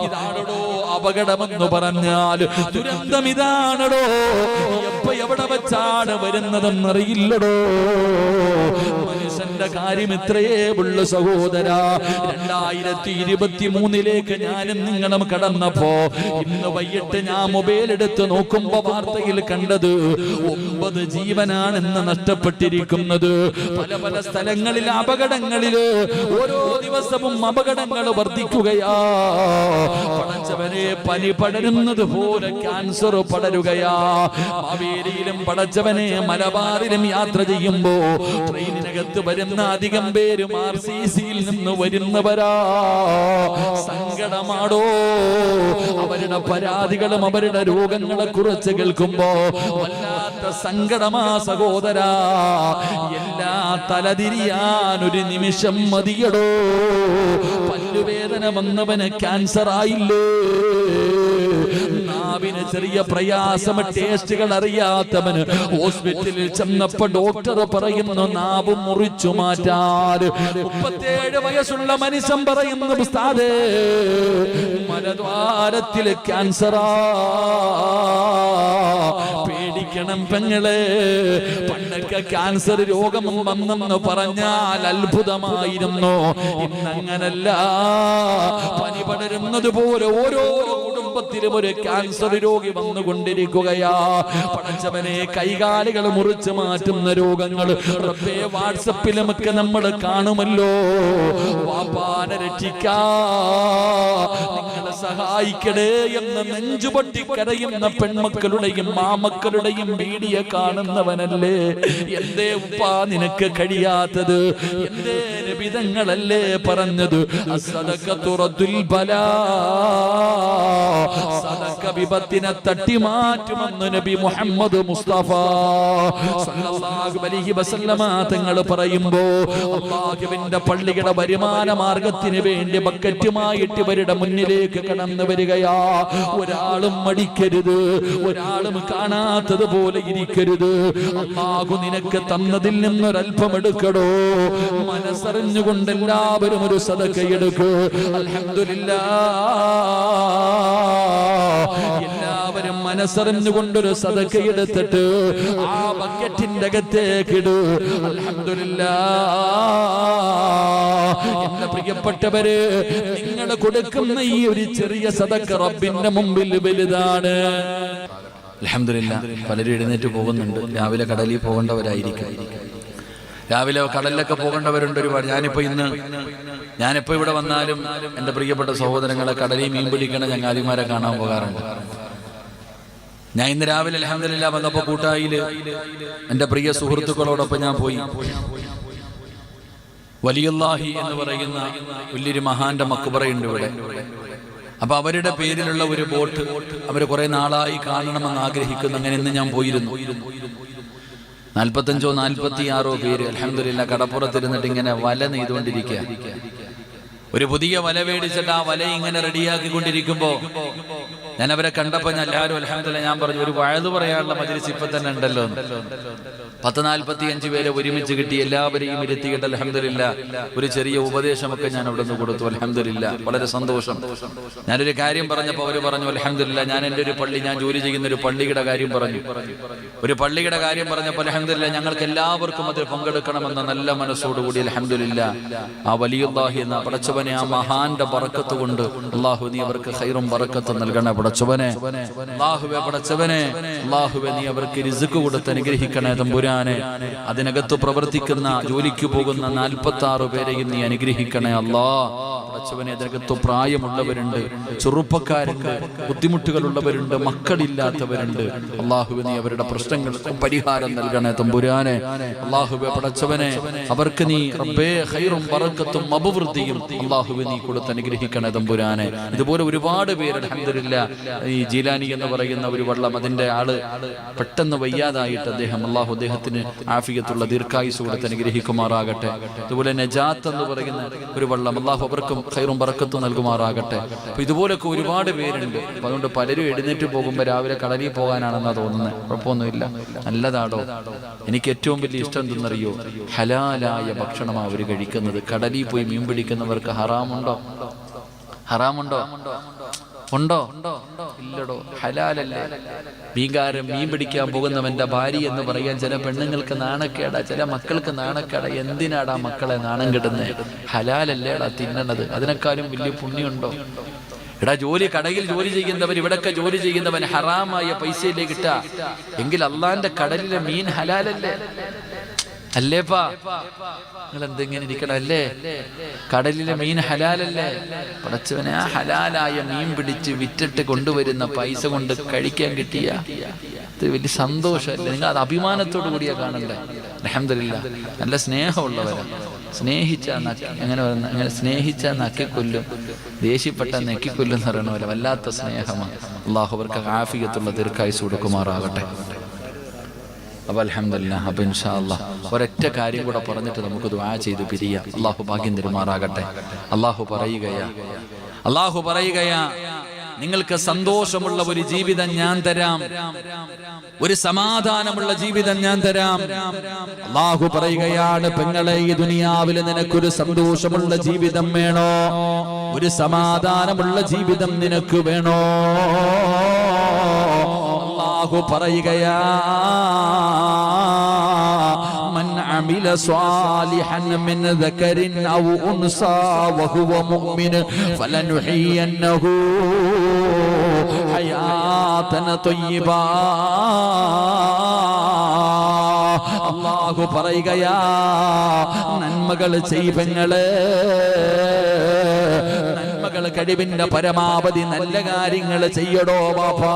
ഇതാണോ അപകടമെന്ന് പറഞ്ഞാൽ? ദുരന്തം ഇതാണടോ. എപ്പോ എവിടെ വെച്ചാണ് വരുന്നതെന്നറിയില്ലടോ. മനുഷ്യന്റെ കാര്യം ഇത്രയേ ഉള്ളു സഹോദരാ. 2023 ഞാനും നിങ്ങളും കടന്നപ്പോ ഇന്ന് വൈകിട്ട് ഞാൻ മൊബൈൽ എടുത്ത് നോക്കുമ്പോ വാർത്തയിൽ കണ്ടത് 9 ജീവനാണെന്ന് നഷ്ടപ്പെട്ടിരിക്കുന്നത്. പല പല സ്ഥലങ്ങളിൽ അപകടങ്ങളില് ഓരോ ദിവസവും അപകടങ്ങൾ വർദ്ധിക്കുകയാ. പടച്ചവനെ, പനി പടരുന്നത് പോലെ ക്യാൻസർ പടരുകയാ. മാവേലിയിലും പടച്ചവനെ മലബാറിലും യാത്ര ചെയ്യുമ്പോ ട്രെയിനിനകത്ത് വരുന്ന അധികം പേരും RCCയിൽ നിന്ന് വരുന്നവരാ. സങ്കടമാടോ. അവരുടെ പരാതികളും അവരുടെ രോഗങ്ങളെ കുറിച്ച് കേൾക്കുമ്പോ വല്ലാത്ത സങ്കടമാ സഹോദരാ. എല്ലാ തലതിരിയാൻ ഒരു നിമിഷം മതിയടോ. പല്ലുവേദന വന്നവന് ക്യാൻസർ ആയില്ലേ? നാവിന് ചെറിയ പ്രയാസം, ടേസ്റ്റുകൾ അറിയാത്തവന് ഹോസ്പിറ്റലിൽ ചെന്നപ്പോ ഡോക്ടർ പറയുന്നു നാവ് മുറിച്ചു മാറ്റാൻ. 37 വയസ്സുള്ള മനുഷ്യൻ പറയുന്നു, ഉസ്താദേ മലദ്വാരത്തില് ക്യാൻസറാ. പേടിക്കണം പെങ്ങളെ. പണ്ടൊക്കെ ക്യാൻസർ രോഗം വന്നെന്ന് പറഞ്ഞാൽ അത്ഭുതമായിരുന്നു. ഇന്നങ്ങനല്ല. പനി പടരുന്നത് പോലെ ഓരോ കുടുംബത്തിൽ കുടുംബത്തിലും ഒരു ക്യാൻസർ രോഗി വന്നുകൊണ്ടിരിക്കുകയാ. പടച്ചവനെ, കൈകാലുകൾ മുറിച്ച് മാറ്റുന്ന രോഗങ്ങൾ റബ്ബേ വാട്സപ്പിലുമൊക്കെ നമ്മൾ കാണുമല്ലോ. വാപ്പാനെ രക്ഷിക്കാ, നിങ്ങളെ സഹായിക്കണേ എന്ന് നെഞ്ചുപൊട്ടി കരയുന്ന പെൺമക്കളുടെയും മാമക്കളുടെയും വീഡിയോ കാണുന്നവനല്ലേ. എന്തേ ഉപ്പാ നിനക്ക് കഴിയാത്തത്? എന്തേ നബിതങ്ങളല്ലേ പറഞ്ഞത്, അസ്സദഖത്തു റദ്ദുൽ ബലാ, സദഖ വിപത്തിനെ തട്ടിമാറ്റുമെന്ന് നബി മുഹമ്മദ് മുസ്തഫ സല്ലല്ലാഹു അലൈഹി വസല്ലമ തങ്ങൾ പറയുമ്പോ അല്ലാഹുവിന്റെ പള്ളിയുടെ വരുമാന മാർഗത്തിന് വേണ്ടി ബക്കറ്റുമായിട്ട് ഇവരുടെ മുന്നിലേക്ക് കടന്നു വരികയാ. ഒരാളും മടിക്കരുത്, ഒരാളും കാണാത്തതുപോലെ ഇരിക്കരുത്. അല്ലാഹു നിനക്ക് തന്നതിൽ നിന്നൊരൽപ്പം എടുക്കടോ. മനസ്സറിഞ്ഞുകൊണ്ട് എല്ലാവരും ഒരു സദഖ എടുക്കൂ. അൽഹംദുലില്ലാഹ്, എല്ലാവരും മനസ്സറിഞ്ഞുകൊണ്ടൊരു സദഖ എടുത്തിട്ട് ആ ബക്കറ്റിന്റെ അകത്തേക്ക് ഇടൂ. അൽഹംദുലില്ലാഹ്. എന്റെ പ്രിയപ്പെട്ടവര്, നിങ്ങൾ കൊടുക്കുന്ന ഈ ഒരു ചെറിയ സദഖ റബ്ബിന്റെ മുമ്പിൽ വലുതാണ്. അൽഹംദുലില്ലാഹ്. പലരും എഴുന്നേറ്റ് പോകുന്നുണ്ട്. രാവിലെ കടലിൽ പോകേണ്ടവരായിരിക്കും, രാവിലെ കടലിലൊക്കെ പോകേണ്ടവരുണ്ട് ഒരുപാട്. ഞാനിപ്പോ ഇവിടെ വന്നാലും എൻ്റെ പ്രിയപ്പെട്ട സഹോദരങ്ങളെ കടലിൽ മീൻ പിടിക്കണ ചങ്ങാതിമാരെ കാണാൻ പോകാറുണ്ട്. ഞാൻ ഇന്ന് രാവിലെ അൽഹംദുലില്ലാഹ് വന്നപ്പോൾ കൂട്ടായില് എൻ്റെ പ്രിയ സുഹൃത്തുക്കളോടൊപ്പം ഞാൻ പോയി. വലിയുല്ലാഹി എന്ന് പറയുന്ന വലിയൊരു മഹാന്റെ മക്ബറയുണ്ട് ഇവിടെ. അപ്പൊ അവരുടെ പേരിലുള്ള ഒരു ബോട്ട് അവർ കുറെ നാളായി കാണണമെന്ന് ആഗ്രഹിക്കുന്നു. അങ്ങനെ ഇന്ന് ഞാൻ പോയിരുന്നു. 45 46 പേര് അൽഹംദുലില്ലാഹ് കടപ്പുറത്തിരുന്നിട്ട് ഇങ്ങനെ വല നെയ്തുകൊണ്ടിരിക്കുക. ഒരു പുതിയ വല മേടിച്ചിട്ട് ആ വല ഇങ്ങനെ റെഡിയാക്കിക്കൊണ്ടിരിക്കുമ്പോ ഞാൻ അവരെ കണ്ടപ്പോ എല്ലാവരും അൽഹംദുലില്ലാഹ് ഞാൻ പറഞ്ഞു, ഒരു വഅദ് പറയാനുള്ള മജ്‌ലിസ് ഇപ്പൊ തന്നെ ഉണ്ടല്ലോ. 45 പേരെ ഒരുമിച്ച് കിട്ടി. എല്ലാവരെയും ഇരുത്തിയിട്ട് അൽഹംദുലില്ലാഹ് ഒരു ചെറിയ ഉപദേശമൊക്കെ ഞാൻ അവിടെ നിന്ന് കൊടുത്തു. അൽഹംദുലില്ലാഹ് വളരെ സന്തോഷം. ഞാനൊരു കാര്യം പറഞ്ഞപ്പോൾ അവർ പറഞ്ഞു, അൽഹംദുലില്ലാഹ് ഞാൻ എൻ്റെ ഒരു പള്ളി, ഞാൻ ജോലി ചെയ്യുന്ന ഒരു പള്ളിയുടെ കാര്യം പറഞ്ഞു. ഒരു പള്ളിയുടെ കാര്യം പറഞ്ഞപ്പോൾ അൽഹംദുലില്ലാഹ് ഞങ്ങൾക്ക് എല്ലാവർക്കും അതിൽ പങ്കെടുക്കണമെന്ന നല്ല മനസ്സോടുകൂടി അൽഹംദുലില്ലാഹ് ആ വലിയുല്ലാഹി എന്ന പടച്ചവനെ, ആ മഹാന്റെ ബറക്കത്ത് കൊണ്ട് അല്ലാഹു നീ അവർക്ക് ഖൈറും ബറക്കത്തും നൽകണേ പടച്ചവനെ. അല്ലാഹുവേ പടച്ചവനെ, അല്ലാഹുവേ നീ അവർക്ക് റിസ്ക് കൊടുത്ത് അനുഗ്രഹിക്കണേ തമ്പുരാനെ. അതിനകത്ത് പ്രവർത്തിക്കുന്ന ജോലിക്ക് പോകുന്ന 46 പേരെയും നീ അനുഗ്രഹിക്കണേ അല്ലാഹ്. പടച്ചവനെ, അതിനകത്ത് പ്രായമുള്ളവരുണ്ട്, ചെറുപ്പക്കാരുണ്ട്, ബുദ്ധിമുട്ടുകളുള്ളവരുണ്ട്, മക്കളില്ലാത്തവരുണ്ട്. അല്ലാഹുവേ നീ അവരുടെ പ്രശ്നങ്ങൾക്ക് പരിഹാരം നൽകണേ തമ്പുരാനെ. അല്ലാഹുവേ പടച്ചവനെ, അവർക്ക് നീ റബ്ബേ ഖൈറും ബറക്കത്തും അഭിവൃദ്ധിയും അല്ലാഹുവേ നീ കൊടുത്ത് അനുഗ്രഹിക്കണേ തമ്പുരാനെ. ഇതുപോലെ ഒരുപാട് പേര് അൽഹംദുലില്ലാഹ്, ഈ ജീലാനി എന്ന് പറയുന്ന ഒരു വള്ളം, അതിന്റെ ആള് പെട്ടെന്ന് വയ്യാതായിട്ട് അദ്ദേഹം, അല്ലാഹു അദ്ദേഹത്തിന് ആഫിയത്തുള്ള ദീർഘായുസ് കൊടുത്ത് അനുഗ്രഹിക്കുമാറാകട്ടെ. അതുപോലെ നജാത്ത് എന്ന് പറയുന്ന ഒരു വള്ളം, അല്ലാഹു അവർക്കും ഖൈറും ബറക്കത്തും നൽകുമാറാകട്ടെ. അപ്പൊ ഇതുപോലൊക്കെ ഒരുപാട് പേരുണ്ട്. അപ്പൊ അതുകൊണ്ട് പലരും എഴുന്നേറ്റ് പോകുമ്പോൾ രാവിലെ കടലിൽ പോകാനാണെന്നാ തോന്നുന്നത്. കുഴപ്പമൊന്നുമില്ല, നല്ലതാടോ. എനിക്ക് ഏറ്റവും വലിയ ഇഷ്ടം എന്തെന്നറിയോ? ഹലാലായ ഭക്ഷണമാണ് അവർ കഴിക്കുന്നത്. കടലിൽ പോയി മീൻ പിടിക്കുന്നവർക്ക് ഹറാമുണ്ടോ? ഹറാമുണ്ടോ? ഉണ്ടോ? ഇല്ലടോ, ഹലാലല്ലേ. മീൻ പിടിക്കാൻ പോകുന്നവന്റെ ഭാര്യ എന്ന് പറയാൻ ചില പെണ്ണുങ്ങൾക്ക് നാണക്കേടാ, ചില മക്കൾക്ക് നാണക്കേടാ. എന്തിനാടാ മക്കളെ നാണം കെടുന്നത്? ഹലാലല്ലേടാ തിന്നണത്. അതിനേക്കാളും വലിയ പുണ്യമുണ്ടോ? എടാ, കടയിൽ ജോലി ചെയ്യുന്നവൻ, ഇവിടൊക്കെ ജോലി ചെയ്യുന്നവൻ ഹറാമായ പൈസയിലേക്ക് ഇട്ടാ എങ്കിൽ അള്ളാന്റെ കടലിലെ മീൻ ഹലാലല്ലേ? അല്ലേപ്പാ, നിങ്ങൾ എന്തെങ്ങനെ ഇരിക്കണം അല്ലേ? കടലിലെ മീൻ ഹലാലല്ലേ? പടച്ചവനെ, ആ ഹലാലായ മീൻ പിടിച്ച് വിറ്റിട്ട് കൊണ്ടുവരുന്ന പൈസ കൊണ്ട് കഴിക്കാൻ കിട്ടിയ ഇത് വലിയ സന്തോഷമല്ലേ? നിങ്ങൾ അത് അഭിമാനത്തോടു കൂടിയാ കാണണ്ടേ? അൽഹംദുലില്ലാഹ്, നല്ല സ്നേഹമുള്ളവരാ. സ്നേഹിച്ചാ നക്കിക്കൊല്ലും, ദേഷ്യപ്പെട്ട നെക്കിക്കൊല്ലും എന്ന് പറയണ പോലെ വല്ലാത്ത സ്നേഹമാണ്. അല്ലാഹു അവർക്ക് ആഫിയത്തുള്ള ദീർഘായുസ്സ് കൊടുക്കുമാറാകട്ടെ. അപ്പൊ അൽഹംദുലില്ലാഹ്, അപ്പൊ ഇൻഷാ അല്ലാഹ് ഒരൊറ്റ കാര്യം കൂടെ പറഞ്ഞിട്ട് നമുക്ക് ദുആ ചെയ്ത് പിരിയാം. അല്ലാഹു ഭാഗ്യം തരുമാറാകട്ടെ. അല്ലാഹു പറയുകയാ, നിങ്ങൾക്ക് സന്തോഷമുള്ള ഒരു ജീവിതം ഞാൻ തരാം, ഒരു സമാധാനമുള്ള ജീവിതം ഞാൻ തരാം. അല്ലാഹു പറയുകയാണ്, പെങ്ങളെ, ഈ ദുനിയാവിൽ നിനക്കൊരു സന്തോഷമുള്ള ജീവിതം വേണോ? ഒരു സമാധാനമുള്ള ജീവിതം നിനക്ക് വേണോ? അല്ലാഹു പറയുകയാ, മൻ അമില സ്വാലിഹൻ മിൻ ദക്കറിൻ ഔ ഉൻസാ വഹുവ മുഅ്മിൻ ഫലനുഹിയന്നഹു ത്വയ്യിബാ. അല്ലാഹു പറയുകയാ, നന്മകൾ ചെയ്വങ്ങള്, നന്മകൾ കഴിവിന്റെ പരമാവധി നല്ല കാര്യങ്ങൾ ചെയ്യടോ ബാപ്പാ.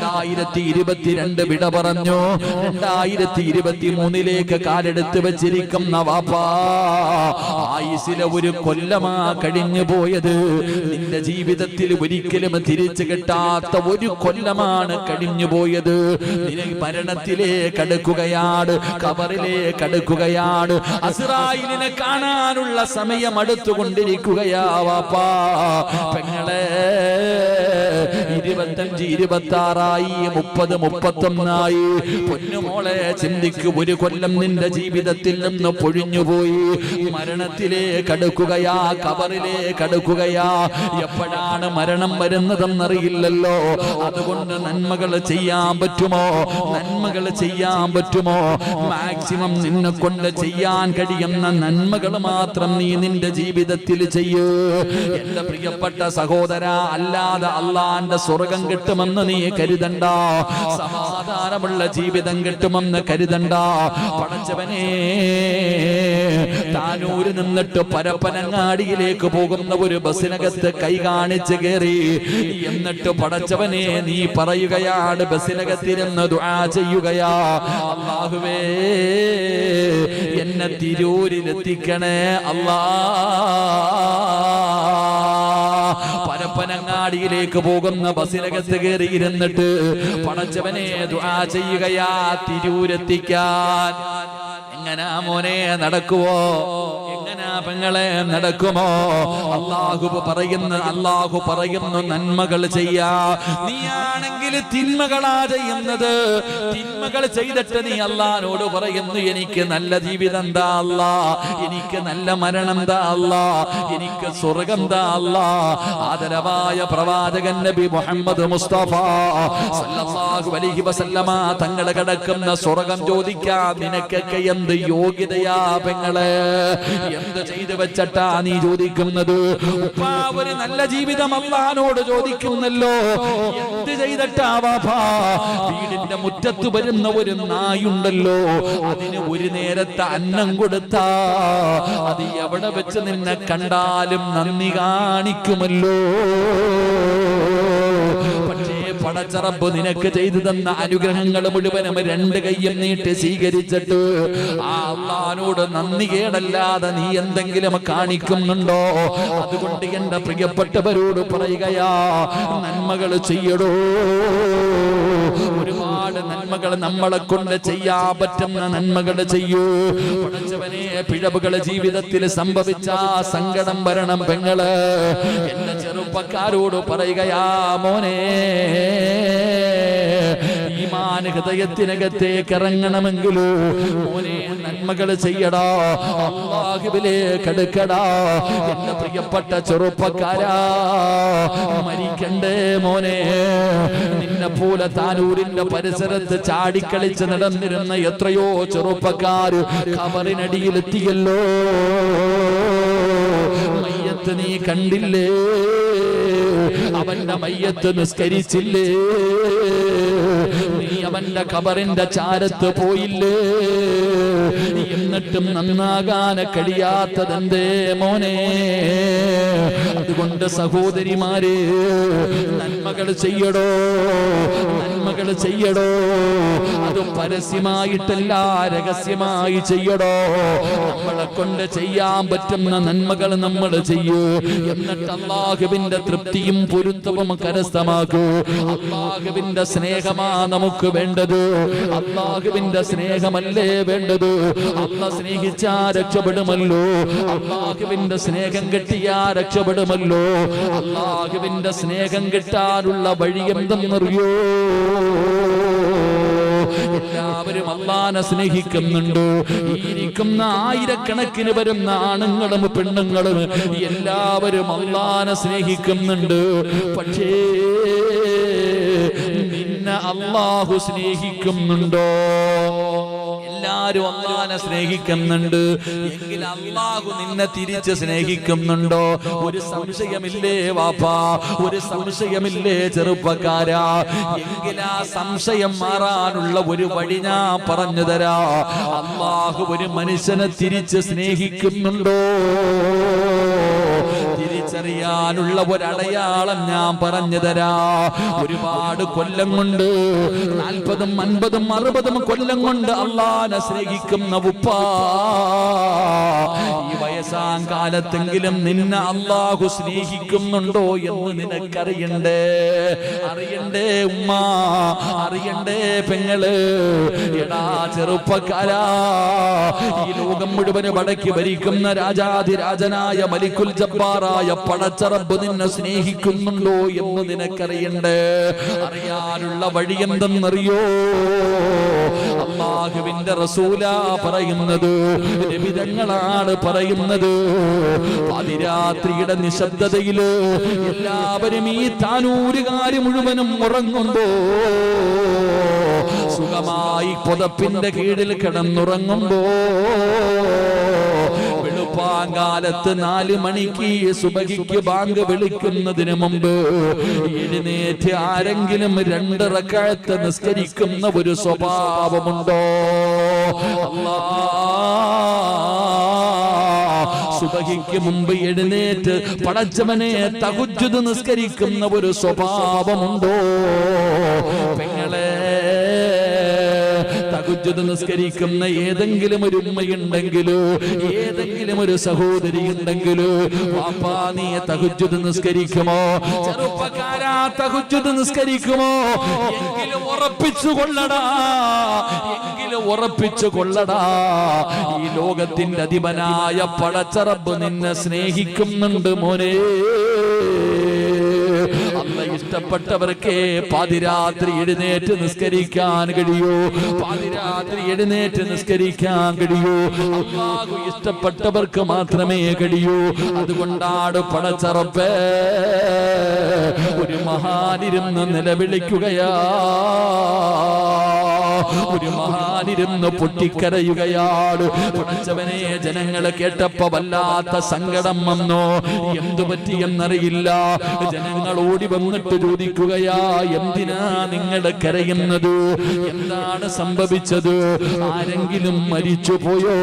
2022 വിട പറഞ്ഞു, 2023 കാലെടുത്ത് വെച്ചിരിക്കുന്ന വാപ്പാ. ആയുസിലെ ഒരു കൊല്ലമാ കഴിഞ്ഞു പോയത്. നിന്റെ ജീവിതത്തിൽ ഒരിക്കലും തിരിച്ചു കിട്ടാത്ത ഒരു കൊല്ലമാണ് കഴിഞ്ഞു പോയത്. നിനക്ക് മരണത്തിലേക്ക് അടുക്കുകയാണ്, ഖബറിലേക്ക് അടുക്കുകയാണ്. അസ്രായിലിനെ കാണാനുള്ള സമയം അടുത്തുകൊണ്ടിരിക്കുകയാ വാപ്പാ. പെങ്ങളെ 25, 26, 30, 31 പൊന്നുമോളെ ചിന്തിക്കു. ഒരു കൊല്ലം നിന്റെ ജീവിതത്തിൽ നിന്ന് പൊഴിഞ്ഞുപോയി. മരണത്തിലേക്ക് അടുക്കുകയാ, ഖബറിലേക്ക് അടുക്കുകയാ. എപ്പോഴാണ് മരണം വരുന്നതെന്നറിയില്ലല്ലോ. അതുകൊണ്ട് നന്മകൾ ചെയ്യാൻ പറ്റുമോ? നന്മകൾ ചെയ്യാൻ പറ്റുമോ? മാക്സിമം നിന്നെ കൊണ്ട് ചെയ്യാൻ കഴിയുന്ന നന്മകൾ മാത്രം നീ നിന്റെ ജീവിതത്തിൽ ചെയ്യൂ. എന്റെ പ്രിയപ്പെട്ട സഹോദര, അല്ലാതെ അള്ളാന്റെ സ്വർഗം കിട്ടുമെന്ന് നീ കരുതണ്ട, സമാധാനമുള്ള ജീവിതം കിട്ടുമെന്ന് കരുതണ്ട. പടച്ചവനെ, താനൂര് നിന്നിട്ട് പരപ്പനങ്ങാടിയിലേക്ക് പോകുന്ന ഒരു ബസ്സിനകത്ത് കൈ കാണിച്ച് കയറി. എന്നിട്ട് പടച്ചവനെ നീ പറയുകയാണ്, ബസ്സിനകത്തിരുന്ന് ദുആ ചെയ്യുകയാ, അല്ലാഹുവേ എന്നെ തിരൂരിലെത്തിക്കണേ അല്ലാ. പരപ്പനങ്ങാടിയിലേക്ക് പോകുന്ന ബസ്സിനകത്ത് കയറി ഇരുന്നിട്ട് പടച്ചവനെ ദുആ ചെയ്യുകയാ, തിരൂരെത്തിക്കാൻ. എങ്ങനാ മോനെ നടക്കുവോ? എങ്ങനാ പെങ്ങളെ നടക്കുമോ? അല്ലാഹു പറയുന്നു നന്മകൾ ചെയ്യാ. നീയാണെങ്കിൽ തിന്മകളാ ചെയ്യുന്നത്. തിന്മകൾ ചെയ്തിട്ട് നീ അല്ലാഹുവോട് പറയുന്നു, എനിക്ക് നല്ല ജീവിതം താ അല്ലാ, എനിക്ക് നല്ല മരണം താ അല്ലാ, എനിക്ക് സ്വർഗം താ അല്ലാ. ആദരവായ പ്രവാചകൻ നബി മുഹമ്മദ് മുസ്തഫ സല്ലല്ലാഹു അലൈഹി വസല്ലമ തങ്ങൾ കിടക്കുന്ന സ്വർഗം ചോദിക്കാൻ നിനക്കൊക്കെ എന്ത് യോഗ്യതയാ പെങ്ങളെ? എന്ത് ചെയ്തു വെച്ചിട്ടാ നീ ചോദിക്കുന്നത്? ഉപ്പാ ഒരു നല്ല ജീവിതം അല്ലാഹുവോട് ചോദിക്കുന്നല്ലോ. എന്ത് ചെയ്തിട്ടാ വാപ്പാ? വീടിന്റെ മുറ്റത്ത് വരുന്ന ഒരു നായുണ്ടല്ലോ, അതിന് ഒരു നേരത്തെ അന്നം കൊടുത്താ അത് എവിടെ വെച്ച് നിന്നെ കണ്ടാലും നന്ദി കാണിക്കുമല്ലോ. പക്ഷേ പടച്ചറബ് നിനക്ക് ചെയ്തു തന്ന അനുഗ്രഹങ്ങൾ മുഴുവനും 2 കൈയും നീട്ടി സ്വീകരിച്ചിട്ട് ആ അല്ലാഹുവോട് നന്ദി കേടല്ലാതെ നീ എന്തെങ്കിലും കാണിക്കുന്നുണ്ടോ? അതുകൊണ്ട് എന്റെ പ്രിയപ്പെട്ടവരോട് പറയുകയാ, നന്മകൾ ചെയ്യടോ. ഒരുപാട് നന്മകൾ നമ്മളെ കൊണ്ട് ചെയ്യാൻ പറ്റുന്ന നന്മകൾ ചെയ്യൂ. പടച്ചവനെ, പിഴവുകൾ ജീവിതത്തിൽ സംഭവിച്ച സങ്കടം വരണം പെങ്ങള്. എന്റെ ചെറുപ്പക്കാരോട് പറയുകയാ, മോനെ ഈമാൻ ഹൃദയത്തിനകത്തേക്ക് ഇറങ്ങണമെങ്കിലോ മോനെ നന്മകൾ ചെയ്യടാ, അല്ലാഹുവിലേക്ക് അടുക്കടാ. എന്റെ പ്രിയപ്പെട്ട ചെറുപ്പക്കാരാ, മരിക്കണ്ടേ മോനെ? നിന്നെ പോലെ താനൂരിന്റെ പരിസരത്ത് ചാടിക്കളിച്ച് നടന്നിരുന്ന എത്രയോ ചെറുപ്പക്കാർ ഖബറിനടിയിലെത്തിയല്ലോ. മയ്യത്ത് നീ കണ്ടില്ലേ? അവന്റെ മയ്യത്ത് നിസ്കരിച്ചില്ലേ? നീ അവന്റെ ഖബറിന്റെ ചാരത്ത് പോയില്ലേ? എന്നിട്ടും നന്നാകാൻ കഴിയാത്തതെന്തേ മോനെ? അതുകൊണ്ട് സഹോദരിമാരെ, നന്മകൾ ചെയ്യടോ, നന്മകൾ ചെയ്യടോ. അത് പരസ്യമായിട്ടല്ല, രഹസ്യമായി ചെയ്യടോ. നമ്മളെ കൊണ്ട് ചെയ്യാൻ പറ്റുന്ന നന്മകൾ നമ്മൾ ചെയ്യൂ. എന്നിട്ട് അല്ലാഹുവിന്റെ തൃപ്തിയും പൊരുത്തവും കരസ്ഥമാക്കൂ. അല്ലാഹുവിന്റെ സ്നേഹമാ നമുക്ക് വേണ്ടത്. അല്ലാഹുവിന്റെ സ്നേഹമല്ലേ വേണ്ടത്? അല്ലാഹ് സ്നേഹിച്ചാ രക്ഷപ്പെടുമല്ലോ. അല്ലാഹുവിന്റെ സ്നേഹം കിട്ടിയാ രക്ഷപ്പെടുമല്ലോ. അല്ലാഹുവിന്റെ സ്നേഹം കിട്ടാനുള്ള വഴി എന്തെന്നറിയോ? എല്ലാവരും അല്ലാഹനെ സ്നേഹിക്കുന്നുണ്ട്. ഇരിക്കുന്ന ആയിരക്കണക്കിന് വരുന്ന ആണുങ്ങളും പെണ്ണുങ്ങളും എല്ലാവരും അല്ലാഹനെ സ്നേഹിക്കുന്നുണ്ട്. പക്ഷേ നിന്നെ അല്ലാഹു സ്നേഹിക്കുന്നുണ്ടോ? എല്ലാരും അല്ലാഹുവിനെ സ്നേഹിക്കുന്നുണ്ട് എങ്കിൽ അല്ലാഹു നിന്നെ തിരിച്ച് സ്നേഹിക്കുന്നുണ്ടോ? ഒരു സംശയമില്ലേ വാപ്പാ? ഒരു സംശയമില്ലേ ചെറുപ്പക്കാരാ? എങ്കിൽ ആ സംശയം മാറാനുള്ള ഒരു വഴി ഞാൻ പറഞ്ഞു തരാ. അല്ലാഹു ഒരു മനുഷ്യനെ തിരിച്ച് സ്നേഹിക്കുന്നുണ്ടോ തിരിച്ചറിയാനുള്ള ഒരടയാളം ഞാൻ പറഞ്ഞു തരാ. ഒരുപാട് കൊല്ലം കൊണ്ട് 40, 50, 60 കൊല്ലം കൊണ്ട് അല്ലാഹുവിനെ സ്നേഹിക്കുന്ന ഉപ്പാ, ഈ വയസ്സാം കാലത്തെങ്കിലും നിന്നെ അല്ലാഹു സ്നേഹിക്കുന്നുണ്ടോ എന്ന് നിനക്കറിയണ്ടേ? അറിയണ്ടേ ഉമ്മ, അറിയണ്ടേ പെങ്ങള്? എടാ ചെറുപ്പക്കാരാ, ഈ ലോകം മുഴുവനും അടക്കി ഭരിക്കുന്ന രാജാധിരാജനായ മലിക്കുൽ ജബ്ബാറായ പടച്ച റബ്ബ് നിന്നെ സ്നേഹിക്കുന്നുണ്ടോ എന്ന് നിനക്കറിയണ്ടേ? അറിയാനുള്ള വഴി എന്തെന്നറിയോ? അല്ലാഹുവിന്റെ റസൂലാ പറയുന്നത്, നബിതങ്ങളാണ് പറയുന്നത്. പാതിരാത്രിയുടെ നിശബ്ദതയില് എല്ലാവരും ഈ താനൂരുകാര് മുഴുവനും ഉറങ്ങുമ്പോ, സുഖമായി പുതപ്പിന്റെ കീഴിൽ കിടന്നുറങ്ങുമ്പോ, വെളുപ്പാങ്കാലത്ത് 4 മണിക്ക് സുബഹിക്ക് ബാങ്ക് വിളിക്കുന്നതിന് മുമ്പ് എഴുന്നേറ്റ് ആരെങ്കിലും 2 റക്അത്ത് നിസ്കരിക്കുന്ന ഒരു സ്വഭാവമുണ്ടോ? സുബഹിക്ക് മുമ്പ് എഴുന്നേറ്റ് പടച്ചവനെ തഹജ്ജുദ് നിസ്കരിക്കുന്ന ഒരു സ്വഭാവമുണ്ടോ? പെങ്ങളെ, തഹജ്ജുദ് നിസ്കരിക്കുന്ന ഏതെങ്കിലും ഒരു ഉമ്മയുണ്ടെങ്കിലോ, ഏതെങ്കിലും ഒരു സഹോദരി ഉണ്ടെങ്കിലോ, വാപ്പാ നീ തഹജ്ജുദ് നിസ്കരിക്കുമോ? ചെറുപ്പക്കാരാ, തഹജ്ജുദ് നിസ്കരിക്കുമോ? എങ്കിലും ഉറപ്പിച്ചു കൊള്ളടാ, എങ്കിലും ഉറപ്പിച്ചു കൊള്ളടാ. ഈ ലോകത്തിന്റെ അധിപനായ പടച്ച റബ്ബ് നിന്നെ സ്നേഹിക്കുന്നുണ്ട് മോനെ. അല്ല ഇഷ്ടപ്പെട്ടവർക്ക് പാതിരാത്രി എഴുന്നേറ്റ് നിസ്കരിക്കാൻ കഴിയൂ, പാതിരാത്രി എഴുന്നേറ്റ് നിസ്കരിക്കാൻ കഴിയൂ. അല്ലാഹു ഇഷ്ടപ്പെട്ടവർക്ക് മാത്രമേ കഴിയൂ. അതുകൊണ്ടാണ് പടച്ച റബ്ബേ ഒരു മഹാനിരുന്ന് നിലവിളിക്കുകയാ, ഒരു മഹാനിരുന്ന് പൊട്ടിക്കരയുകയാണ്. പടച്ചവനെ, ജനങ്ങളെ കേട്ടപ്പോ വല്ലാത്ത സങ്കടം വന്നു. എന്തു പറ്റിയെന്നറിയില്ല. ജനങ്ങൾ ഓടി വന്നിട്ട് ചോദിക്കുകയാ, എന്തിനാ നിങ്ങൾ കരയുന്നത്? എന്താണ് സംഭവിച്ചത്? ആരെങ്കിലും മരിച്ചു പോയോ?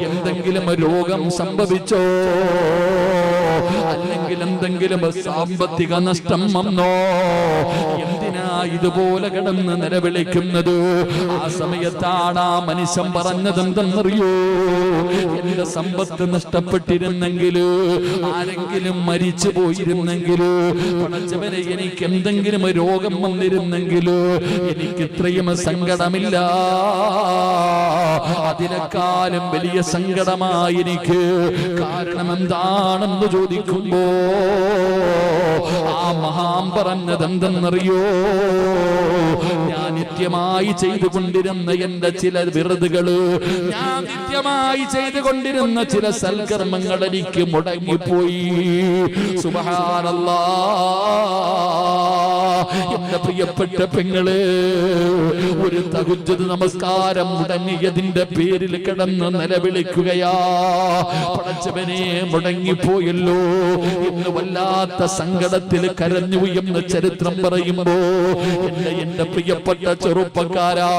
എന്തെങ്കിലും രോഗം സംഭവിച്ചോ? അല്ലെങ്കിൽ എന്തെങ്കിലും സാമ്പത്തിക നഷ്ടം വന്നോ? എന്തിനാ ഇതുപോലെ കിടന്ന് നിലവിളിക്കുന്നത്? ആ സമയത്താണ് ആ മനുഷ്യൻ പറഞ്ഞത് എന്തെന്നറിയോ? എന്റെ സമ്പത്ത് നഷ്ടപ്പെട്ടിരുന്നെങ്കില്, ആരെങ്കിലും മരിച്ചു പോയിരുന്നെങ്കില്, പടച്ചവനെ എനിക്ക് എന്തെങ്കിലും രോഗം വന്നിരുന്നെങ്കില് എനിക്ക് ഇത്രയും സങ്കടമില്ല. അതിനേക്കാളും വലിയ സങ്കടമായി എനിക്ക്. കാരണം എന്താണെന്ന് ചോദിക്കുമ്പോ ആ മഹാൻ പറഞ്ഞത് എന്തെന്നറിയോ? ഞാൻ നിത്യമായി ചെയ്തുകൊണ്ടിരുന്ന എന്റെ ചില വിറുതുകള്, ഞാൻ നിത്യമായി ചെയ്തുകൊണ്ടിരുന്ന ചില സൽക്കർമ്മങ്ങൾ എനിക്ക് മുടങ്ങിപ്പോയി. സുബ്ഹാനല്ലാഹ്. എന്റെ പ്രിയപ്പെട്ട പെങ്ങളെ, ഒരു തഹജ്ജുദ് നമസ്കാരം മുടങ്ങിയതിന്റെ പേരിൽ കിടന്ന് നിലവിളിക്കുകയാ. പടച്ചവനെ, മുടങ്ങിപ്പോയല്ലോ എന്ന് വല്ലാത്ത സങ്കടത്തിൽ കരഞ്ഞു എന്ന് ചരിത്രം പറയുമ്പോ, എന്റെ പ്രിയപ്പെട്ട ചെറുപ്പക്കാരാ,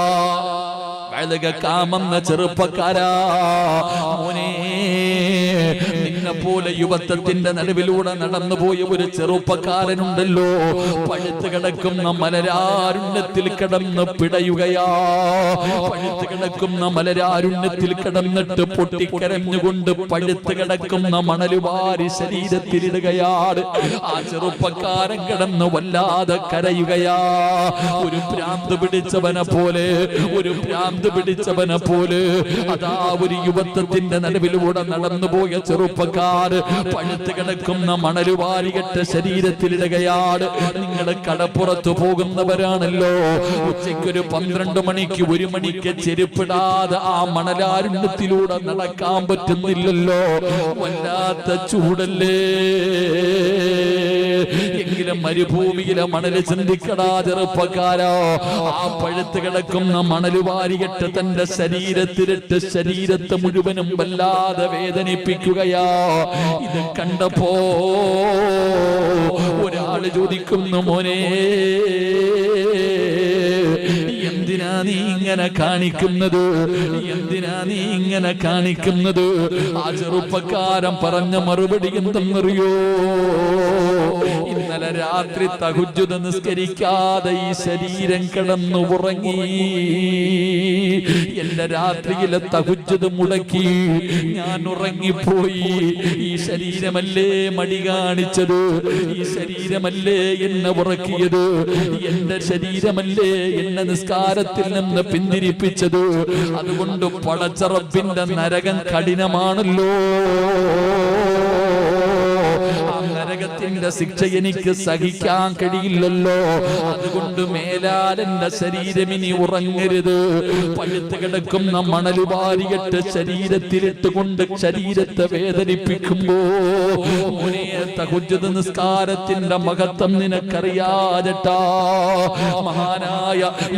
കാമെന്ന ചെറുപ്പക്കാരാ, മോനെ, നിന്നെ പോലെ യുവത്വത്തിന്റെ നടുവിലൂടെ നടന്നുപോയ ഒരു ചെറുപ്പക്കാരനുണ്ടല്ലോ, പഴുത്ത് കിടക്കുന്ന മലരാരുണ്യത്തിൽ കിടന്ന് പിടയുകയാ. പഴുത്ത് കിടക്കുന്ന മലരാരുണ്യത്തിൽ കിടന്നിട്ട് പൊട്ടിക്കരഞ്ഞുകൊണ്ട് പഴുത്ത് കിടക്കുന്ന മണലുവാരി ശരീരത്തിലിടുകയാണ്. ആ ചെറുപ്പക്കാരൻ കിടന്ന് വല്ലാതെ കരയുകയാ. ഒരു ഭ്രാന്ത് പിടിച്ചവനെ പോലെ, ഒരു ഭ്രാന്ത് പിടിച്ചവനെ പോലെ അതാ ഒരു യുവത്വത്തിന്റെ നടുവിലൂടെ നടന്നുപോയ ചെറുപ്പക്കാരൻ ചെറുപ്പക്കാർ പഴുത്ത് കിടക്കുന്ന മണലുവാരികെട്ട ശരീരത്തിലിടുകയാണ്. നിങ്ങൾ കടപ്പുറത്ത് പോകുന്നവരാണല്ലോ, ഉച്ചയ്ക്കൊരു 12 മണിക്ക് 1 മണിക്ക് ചെരുപ്പിടാതെ ആ മണലാരുണ്യത്തിലൂടെ നടക്കാൻ പറ്റുന്നില്ലല്ലോ. വല്ലാത്ത ചൂടല്ലേ. എങ്കിലും മരുഭൂമിയിലെ മണല് ചിന്തിക്കടാ ചെറുപ്പക്കാരോ. ആ പഴുത്ത് കിടക്കുന്ന മണലുവാരികെട്ട് തന്റെ ശരീരത്തിലിട്ട് ശരീരത്തെ മുഴുവനും വല്ലാതെ വേദനിപ്പിക്കുകയാ. ഇത് കണ്ടപ്പോ ഒരാള് ചോദിക്കുന്നു, മോനെ എന്തിനാ നീ ഇങ്ങനെ കാണിക്കുന്നത്? എന്തിനാ നീ ഇങ്ങനെ കാണിക്കുന്നത്? ആ ചെറുപ്പക്കാരൻ പറഞ്ഞ മറുപടി എന്തെന്നറിയോ? ഇന്നലെ രാത്രി തഹജ്ജുദ് നിസ്കരിക്കാതെ ഈ ശരീരം കിടന്നു ഉറങ്ങി. എന്റെ രാത്രിയിലെ തഹജ്ജുദ് മുടക്കി ഞാൻ ഉറങ്ങിപ്പോയി. ഈ ശരീരമല്ലേ മടി കാണിച്ചത്? ഈ ശരീരമല്ലേ എന്നെ ഉറക്കിയത്? എന്റെ ശരീരമല്ലേ എന്നെ നിസ്കാരത്തിൽ നിന്ന് പിന്തിരിപ്പിച്ചത്? അതുകൊണ്ട് പടച്ച റബ്ബിന്റെ നരകം കഠിനമാണല്ലോ. ആ നരകത്തിന്റെ ശിക്ഷ എനിക്ക് സഹിക്കാൻ കഴിയില്ലല്ലോ. അതുകൊണ്ട് മേലാൽ എന്റെ ശരീരം ഇനി ഉറങ്ങരുത്. പഴുത്ത് കിടക്കുന്ന മണലുവാരികെട്ട് ശരീരത്തിലിട്ടുകൊണ്ട് ശരീരത്തെ വേദനിപ്പിക്കുമ്പോ മോനെ തഹജ്ജുദ് നിസ്കാരത്തിന്റെ മഹത്വം നിനക്കറിയാതെട്ടാ.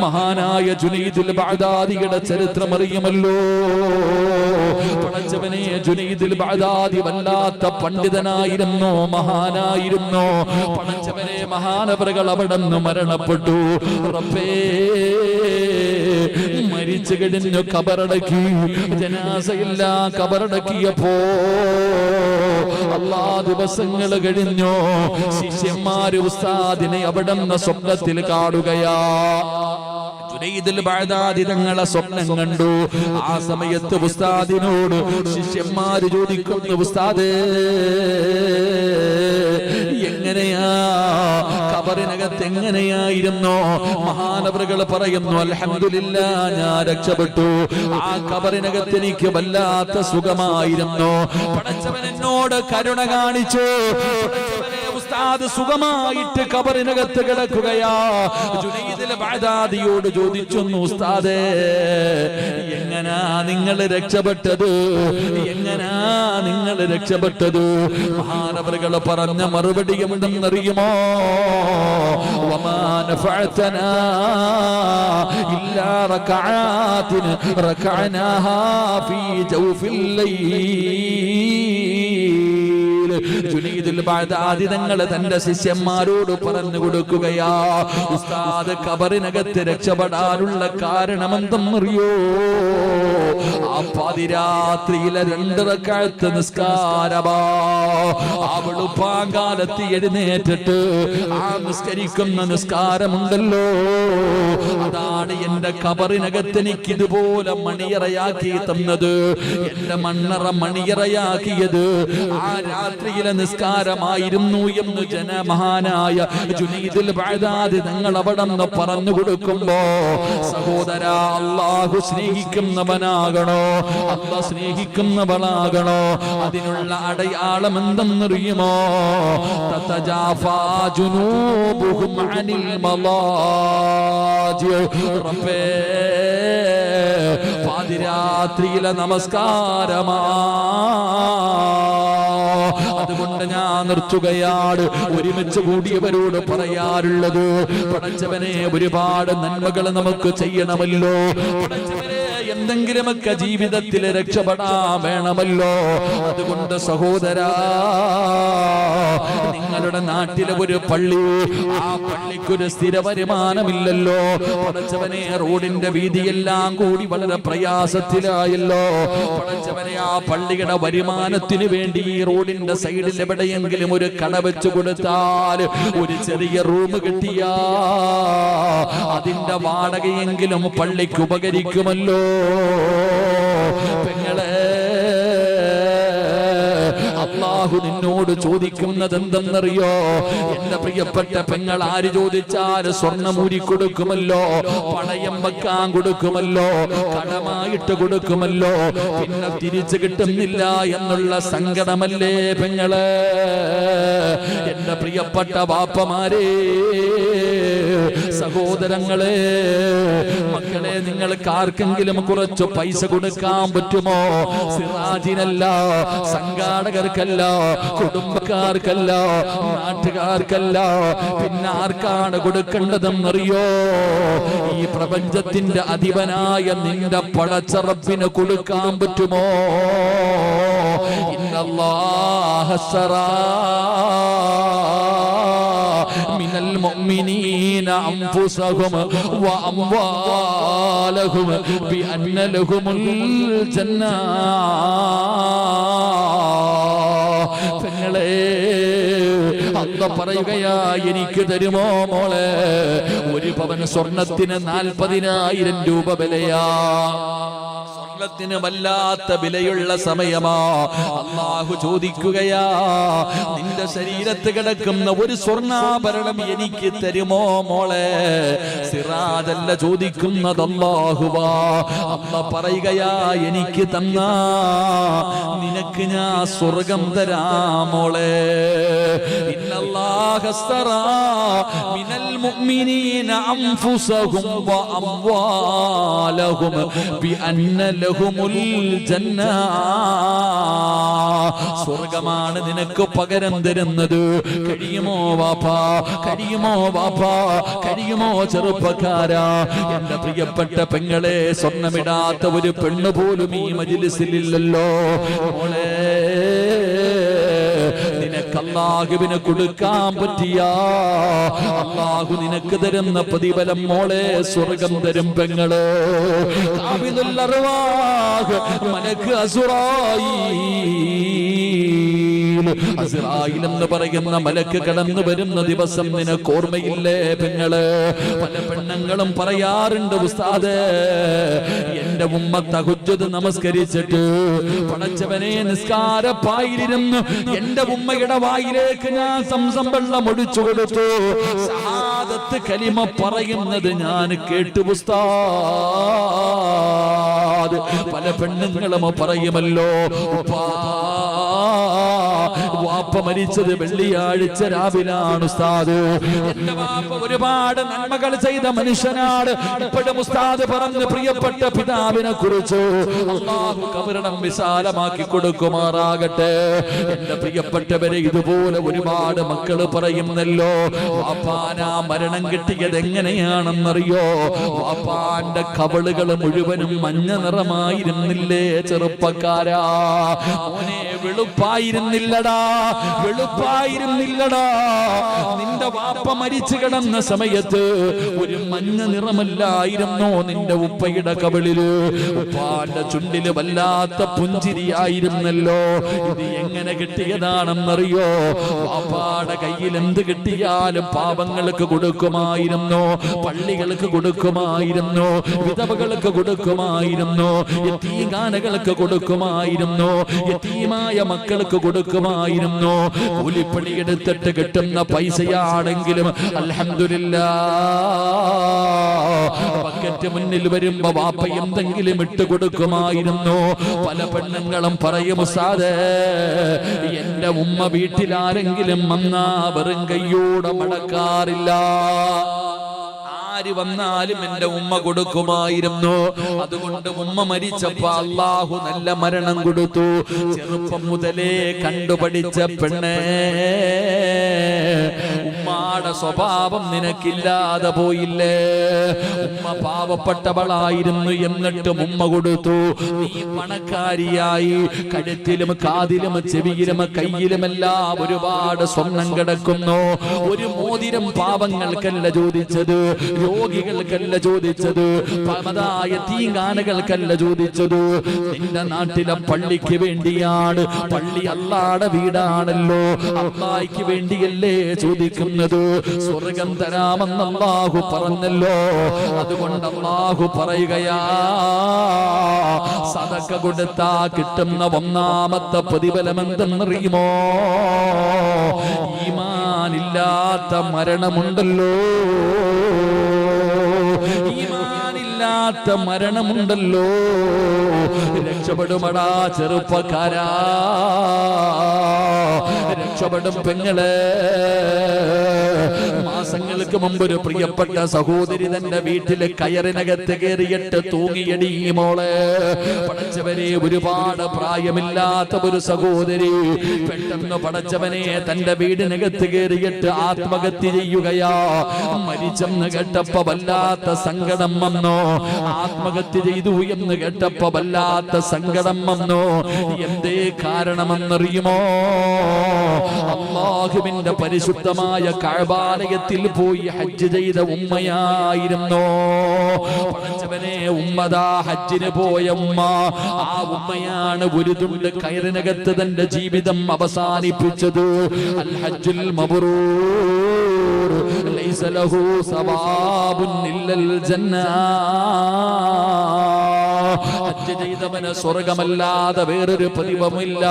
മഹാനായ ജുനൈദുൽ ബഗ്ദാദിയുടെ ചരിത്രം അറിയുമല്ലോ. പടച്ചവനെ, ജുനൈദുൽ ബഗ്ദാദി വല്ലാത്ത പണ്ഡിതനായിരുന്നു, മഹാനായിരുന്നു. പടച്ചവനെ, മഹാനവറുകൾ അവിടെ നിന്ന് മരണപ്പെട്ടു. റബ്ബേ, മരിച്ചു കഴിഞ്ഞു കബറടക്കി. ജനാസയില്ല കബറടക്കിയപ്പോ ദിവസങ്ങൾ കഴിഞ്ഞു. ശിഷ്യന്മാര് ഉസ്താദിനെ അവിടെ നിന്ന് സ്വപ്നത്തിൽ കാണുകയാ. ജുനൈദുൽ ബഗ്ദാദി തങ്ങളെ സ്വപ്നം കണ്ടു. ആ സമയത്ത് ഉസ്താദിനോട് ശിഷ്യന്മാര് ചോദിക്കുന്നു, ഉസ്താദേ എങ്ങനെയാ ഖബറിനകത്ത് എങ്ങനെയായിരുന്നു? മഹാനവറുകൾ പറയുന്നു, അൽഹംദുലില്ലാഹ് ഞാൻ രക്ഷപ്പെട്ടു. ആ ഖബറിനകത്ത് എനിക്ക് വല്ലാത്ത സുഖമായിരുന്നു. പടച്ചവൻ എന്നോട് കരുണ കാണിച്ചു. ഉസ്താദ് സുഖമായിട്ട് ഖബറിനകത്ത് കിടക്കുകയാ. ജുനൈദുൽ ബഗ്ദാദിയോട് ചോദിച്ചു, ഉസ്താദേ എങ്ങനാ നിങ്ങൾ രക്ഷപ്പെട്ടത്? എങ്ങനാ നിങ്ങൾ രക്ഷപ്പെട്ടത്? മഹാനവറുകൾ പറഞ്ഞ മറുപടി എന്തെന്നറിയുമോ? വമാ നഫഅതനാ ഇല്ലാ റകഅാതിൻ റകഅനാഹാ ഫീ ജൗഫിൽ ലൈൽ. ജുനൈദുൽ ബഗ്ദാദി തങ്ങൾ തന്റെ ശിഷ്യന്മാരോട് പറഞ്ഞു കൊടുക്കുകയാ, ഉസ്താദ് ഖബറിനകത്ത് രക്ഷപ്പെടാനുള്ള കാരണം എന്തെന്നറിയോ? ആ പാതിരാത്രിയിലെ 2 റക്അത്ത് നിസ്കാരമാ. അവള് പാങ്കാലത്ത് എഴുന്നേറ്റിട്ട് ആ നിസ്കരിക്കുന്ന നിസ്കാരമുണ്ടല്ലോ, അതാണ് എന്റെ ഖബറിനകത്ത് എനിക്ക് ഇതുപോലെ മണിയറയാക്കി തന്നത്. എന്റെ മണ്ണറ മണിയറയാക്കിയത് ആ രാത്രിയിലെ നിസ്കാരമായിരുന്നു എന്ന് ജനമഹാനായ ജുനൈദുൽ ബഗ്ദാദി തങ്ങൾ അവിടെ നിന്ന് പറഞ്ഞു കൊടുക്കുമ്പോ, സഹോദരാ, അല്ലാഹു സ്നേഹിക്കുന്നവനാകണോ, അല്ലാഹു സ്നേഹിക്കുന്നവളാകണോ? അതിനുള്ള അടയാളം എന്തെന്നറിയുമോ? തതജാഫാ ജുനൂബുഹും അനിൽ മളാജി. റബ്ബേ, പാതിരാത്രിയിലെ നമസ്കാരമാ. അതുകൊണ്ട് ഞാൻ നിർത്തുകയാണ്. ഒരുമിച്ച് കൂടിയവരോട് പറയാറുള്ളത്, പടച്ചവനെ ഒരുപാട് നന്മകൾ നമുക്ക് ചെയ്യണമല്ലോ. പടച്ചവനെ എന്തെങ്കിലുമൊക്കെ ജീവിതത്തിൽ രക്ഷപ്പെടാൻ വേണമല്ലോ. അതുകൊണ്ട് സഹോദരാ, നിങ്ങളുടെ നാട്ടിലെ ഒരു പള്ളി, ആ പള്ളിക്കൊരു സ്ഥിര വരുമാനമില്ലല്ലോ. പടച്ചവനെ, റോഡിന്റെ വീതിയെല്ലാം കൂടി വളരെ പ്രയാസത്തിലായല്ലോ. പടച്ചവനെ, ആ പള്ളിയുടെ വരുമാനത്തിന് വേണ്ടി ഈ റോഡിന്റെ സൈഡിൽ എവിടെയെങ്കിലും ഒരു കട വെച്ചു കൊടുത്താൽ, ഒരു ചെറിയ റൂം കിട്ടിയാ അതിന്റെ വാടകയെങ്കിലും പള്ളിക്ക് ഉപകരിക്കുമല്ലോ. പെങ്ങളെ, അല്ലാഹു അല്ലാഹു നിന്നോട് ചോദിക്കുന്നത് എന്തെന്നറിയോ? എന്റെ പ്രിയപ്പെട്ട പെങ്ങൾ ആര് ചോദിച്ചാൽ സ്വർണ്ണമൂരി കൊടുക്കുമല്ലോ, പണയം വെക്കാൻ കൊടുക്കുമല്ലോ, കടമായിട്ട് കൊടുക്കുമല്ലോ, പിന്നെ തിരിച്ചു കിട്ടുന്നില്ല എന്നുള്ള സങ്കടമല്ലേ പെങ്ങള്? എന്റെ പ്രിയപ്പെട്ട ബാപ്പമാരെ, സഹോദരങ്ങളെ, മക്കളെ, നിങ്ങൾക്ക് ആർക്കെങ്കിലും കുറച്ച് പൈസ കൊടുക്കാൻ പറ്റുമോ? സിറാജിനല്ല, സംഘാടകർക്കല്ല, കുടുംബക്കാർക്കല്ല, നാട്ടുകാർക്കല്ല, പിന്നെ ആർക്കാണ് കൊടുക്കേണ്ടതെന്നറിയോ? ഈ പ്രപഞ്ചത്തിന്റെ അധിപനായ നിന്റെ പടച്ച റബ്ബിന് കൊടുക്കാൻ പറ്റുമോ? ഇന്നല്ലാഹ ശറാ മിനൽ മുഅ്മിനീന അൻഫുസഹും വഅംവാലഹും ബിഅന്ന ലഹുമുൽ ജന്ന. പെങ്ങളെ, അല്ലാഹു പറയുകയാ, എനിക്ക് തരുമോ മോളെ? ഒരു പവൻ സ്വർണത്തിന് 40,000 രൂപ വിലയാ. സ്വർണത്തിന് വല്ലാത്ത വിലയുള്ള സമയമാ. അല്ലാഹു ചോദിക്കുകയാ, നിന്റെ ശരീരത്ത് കിടക്കുന്ന ഒരു സ്വർണ്ണാഭരണം എനിക്ക് തരുമോ മോളെ? സിറാജല്ല ചോദിക്കുന്നത്, അല്ലാഹുവാ. അല്ലാഹു പറയുകയാ, എനിക്ക് തന്നാ നിനക്ക് ഞാൻ സ്വർഗം തരാം മോളെ. ഇന്നല്ലാഹ അസ്തറാ മിനൽ മുഅ്മിനീന അൻഫുസഹും വഅംവാലഹും ബിഅന്ന ലഹുമുൽ ജന്ന. സ്വർഗമാണ് നിനക്ക് പകരം തരുന്നത്. കഴിയുമോ വാപ്പാ? കഴിയുമോ വാപ്പാ? കഴിയുമോ ചെറുപ്പക്കാരാ? എന്റെ പ്രിയപ്പെട്ട പെങ്ങളെ, സ്വർണ്ണമിടാത്ത ഒരു പെണ്ണ് പോലും ഈ മജ്‌ലിസിലില്ലല്ലോ മോളെ. നിനക്ക് അല്ലാഹുവിന് കൊടുക്കാൻ പറ്റിയ അല്ലാഹു നിനക്ക് തരുന്ന പ്രതിഫലം മോളെ സ്വർഗം തരും പെങ്ങള്. ഖാബിദുൽ അർവാഹ് മലക്ക് അസ്റായീൽ എന്ന് പറയുന്ന മലക്ക് കടന്നു വരുന്ന ദിവസം നിനക്ക് ഓർമ്മയില്ലേ പെങ്ങള്? പല പെണ്ണുങ്ങളും പറയാറുണ്ട്, ഉസ്താദേ, എന്റെ ഉമ്മ തഹജ്ജുദ് നമസ്കരിച്ചിട്ട് പടച്ചവനെ നിസ്കാരപ്പായിലിരുന്ന് എന്റെ ഉമ്മയുടെ വായിലേക്ക് ഞാൻ സംസം വെള്ളം ഒഴിച്ചു കൊടുത്തു, ശഹാദത്ത് കലിമ പറയുന്നത് ഞാൻ കേട്ടു ഉസ്താദ്. പല പെണ്ണുങ്ങളും പറയുമല്ലോ, വാപ്പ മരിച്ചത് വെള്ളിയാഴ്ച രാവിലാണ് ഉസ്താദ്. എന്റെ വാപ്പ ഒരുപാട് നന്മകൾ ചെയ്ത മനുഷ്യനാണ്. ഇപ്പോഴും ഉസ്താദ് പറഞ്ഞ പ്രിയപ്പെട്ട പിതാവിനെ കുറിച്ച് അല്ലാഹു കബറിടം വിശാലമാക്കി കൊടുക്കുമാറാകട്ടെ. എന്റെ പ്രിയപ്പെട്ടവരെ, ഇതുപോലെ ഒരുപാട് മക്കള് പറയുന്നല്ലോ, വാപ്പാനാ മരണം കിട്ടിയത് എങ്ങനെയാണെന്നറിയോ? വാപ്പാന്റെ കവളുകൾ മുഴുവനും മഞ്ഞ നിറമായിരുന്നില്ലേ ചെറുപ്പക്കാരാ? മോനെ, വെളുപ്പായിരുന്നില്ലടാ, വെളുപ്പായിരുന്നില്ലടാ. നിന്റെ വാപ്പ മരിച്ചു കിടന്ന സമയത്ത് ഒരു മഞ്ഞ നിറമല്ലായിരുന്നോ നിന്റെ ഉപ്പയുടെ കവിളില്? ഉപ്പാന്റെ ചുണ്ടില് വല്ലാത്ത പുഞ്ചിരിയായിരുന്നല്ലോ. ഇത് എങ്ങനെ കിട്ടിയതാണെന്നറിയോ? വാപ്പാടെ കയ്യിൽ എന്ത് കിട്ടിയാലും പാപങ്ങൾക്ക് കൊടുക്കുമായിരുന്നു, പള്ളികൾക്ക് കൊടുക്കുമായിരുന്നു, വിധവകൾക്ക് കൊടുക്കുമായിരുന്നു, യതീംഖാനകൾക്ക് കൊടുക്കുമായിരുന്നു, യതീമായ മക്കൾക്ക് കൊടുക്കുമായിരുന്നു. കൂലിപ്പണി എടുത്തിട്ട് കിട്ടുന്ന പൈസയാണെങ്കിലും അൽഹംദുലില്ലാഹ് ബക്കറ്റ് മുന്നിൽ വരുമ്പോ വാപ്പ എന്തെങ്കിലും ഇട്ട് കൊടുക്കുമായിരുന്നു. പല പെണ്ണുങ്ങളും പറയും, ഉസ്താദേ, എന്റെ ഉമ്മ വീട്ടിലാരെങ്കിലും വന്നാ വെറും കയ്യോടെ മടക്കാറില്ല, ആര് വന്നാലും എന്റെ ഉമ്മ കൊടുക്കുമായിരുന്നു. അതുകൊണ്ട് ഉമ്മ മരിച്ചപ്പോ അല്ലാഹു നല്ല മരണം കൊടുത്തു. ചെറുപ്പം മുതലേ കണ്ടുപഠിച്ച പെണ്ണേ, ഉമ്മാടെ സ്വഭാവം നിനക്കില്ലാതെ പോയില്ലേ? ഉമ്മ പാവപ്പെട്ടവളായിരുന്നു, എന്നിട്ടും ഉമ്മ കൊടുത്തു. നീ പണക്കാരിയായി. കഴുത്തിലും കാതിലും ചെവിയിലും കയ്യിലുമെല്ലാം ഒരുപാട് സ്വർണം കിടക്കുന്നു. ഒരു മോതിരം പാവങ്ങൾക്കല്ല ചോദിച്ചത്, രോഗികൾക്കല്ല ചോദിച്ചത്, യതീംഖാനകൾക്കല്ല ചോദിച്ചത്, നിന്റെ നാട്ടിലെ പള്ളിക്ക് വേണ്ടിയാണ്. പള്ളി അല്ലാഹുവിന്റെ വീടാണല്ലോ, അല്ലാഹുവിന് വേണ്ടിയല്ലേ ചോദിക്കുന്നത്. സ്വർഗം തരാമെന്ന് അല്ലാഹു പറഞ്ഞല്ലോ. അതുകൊണ്ട് അല്ലാഹു പറയുകയാ, സദഖ കൊടുത്താ കിട്ടുന്ന ഒന്നാമത്തെ പ്രതിഫലം എന്തെന്നറിയുമോ? ഈമാനില്ലാത്ത മരണമുണ്ടല്ലോ, ഈമാനില്ലാത്ത മരണമുണ്ടല്ലോ. രക്ഷപ്പെടുമടാ ചെറുപ്പക്കാരാ, രക്ഷപ്പെടും പെങ്ങളെ. മാസങ്ങൾക്ക് മുമ്പ് ഒരു പ്രിയപ്പെട്ട സഹോദരി തന്റെ വീട്ടിലെ കയറിനകത്ത് കയറിയിട്ട് തൂങ്ങിയടി മോളെ. പടച്ചവനെ, ഒരുപാട് പ്രായമില്ലാത്ത ഒരു സഹോദരി പെട്ടെന്ന് പടച്ചവനെ തന്റെ വീടിനകത്ത് കയറിയിട്ട് ആത്മഹത്യ ചെയ്യുകയാ. മരിച്ചെന്ന് കേട്ടപ്പോ വല്ലാത്ത സങ്കടം വന്നോ. ആത്മഹത്യ ചെയ്തു എന്ന് കേട്ടപ്പോ വല്ലാത്ത സങ്കടം വന്നോ. എന്തേ കാരണമെന്നറിയുമോ? അല്ലാഹുവിന്റെ പരിശുദ്ധമായ കഅബാലയത്തിൽ പോയി ഹജ്ജ് ചെയ്ത ഉമ്മയായിരുന്നു. പടച്ചവനെ, ഉമ്മദാ ഹജ്ജിന് പോയ ഉമ്മ. ആ ഉമ്മയാണ് ഒരു തുണ്ട് കയറിനകത്ത് തന്റെ ജീവിതം അവസാനിപ്പിച്ചത്. അൽ ഹജ്ജുൽ മബ്റൂർ ലൈസ ലഹു സവാബുൻ ഇല്ലൽ ജന്ന. ഹജ്ജ് ചെയ്തവന് സ്വർഗമല്ലാതെ വേറൊരു പ്രതിഫലമില്ല.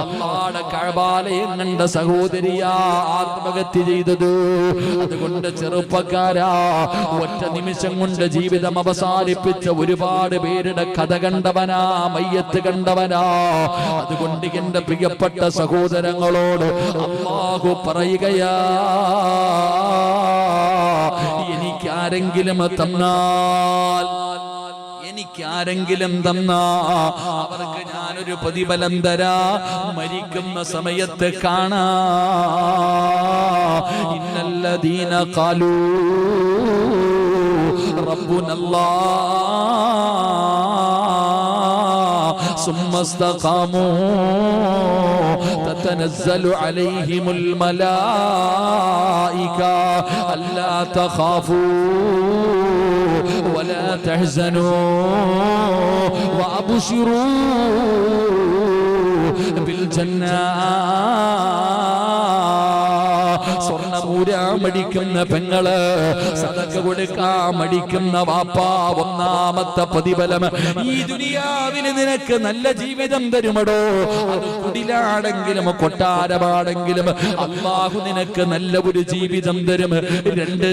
അല്ലാഹുവിന്റെ കഅബാലയം കണ്ട സഹോദരിയാ ആത്മഹത്യ ചെയ്തത്. അതുകൊണ്ട് ചെറുപ്പക്കാരാ, ഒറ്റ നിമിഷം കൊണ്ട് ജീവിതം അവസാനിപ്പിച്ച ഒരുപാട് പേരുടെ കഥ കണ്ടവനാ, മയ്യത്ത് കണ്ടവനാ. അതുകൊണ്ട് എന്റെ പ്രിയപ്പെട്ട സഹോദരങ്ങളോട് അല്ലാഹു പറയുകയാ, എനിക്കാരെങ്കിലും തന്നാൽ, എനിക്കാരെങ്കിലും തന്നാ അവർക്ക് ഞാനൊരു പ്രതിഫലം തരാ. മരിക്കുന്ന സമയത്ത് കാണാ. ഇന്നല്ലദീന ഖാലൂ റബ്ബുനല്ലാഹ് സുമ്മ ഇസ്തഖാമൂ തതനസ്സലു അലൈഹിമുൽ മലായിക അല്ലാ തഖാഫൂ ولا تحزنوا وابشروا بالجنة. സ്വർണ്ണമൂരാൻ മടിക്കുന്ന പെങ്ങള്, സദഖ കൊടുക്കാൻ മടിക്കുന്ന വാപ്പാ, ഒന്നാമത്തെ പ്രതിഫലം ഈ ദുനിയാവിൽ നിനക്ക് നല്ല ജീവിതം തരുമടോ. അത് കുടിലാണെങ്കിലും കൊട്ടാരമാണെങ്കിലും അല്ലാഹു നിനക്ക് നല്ല ഒരു ജീവിതം തരും. രണ്ട്,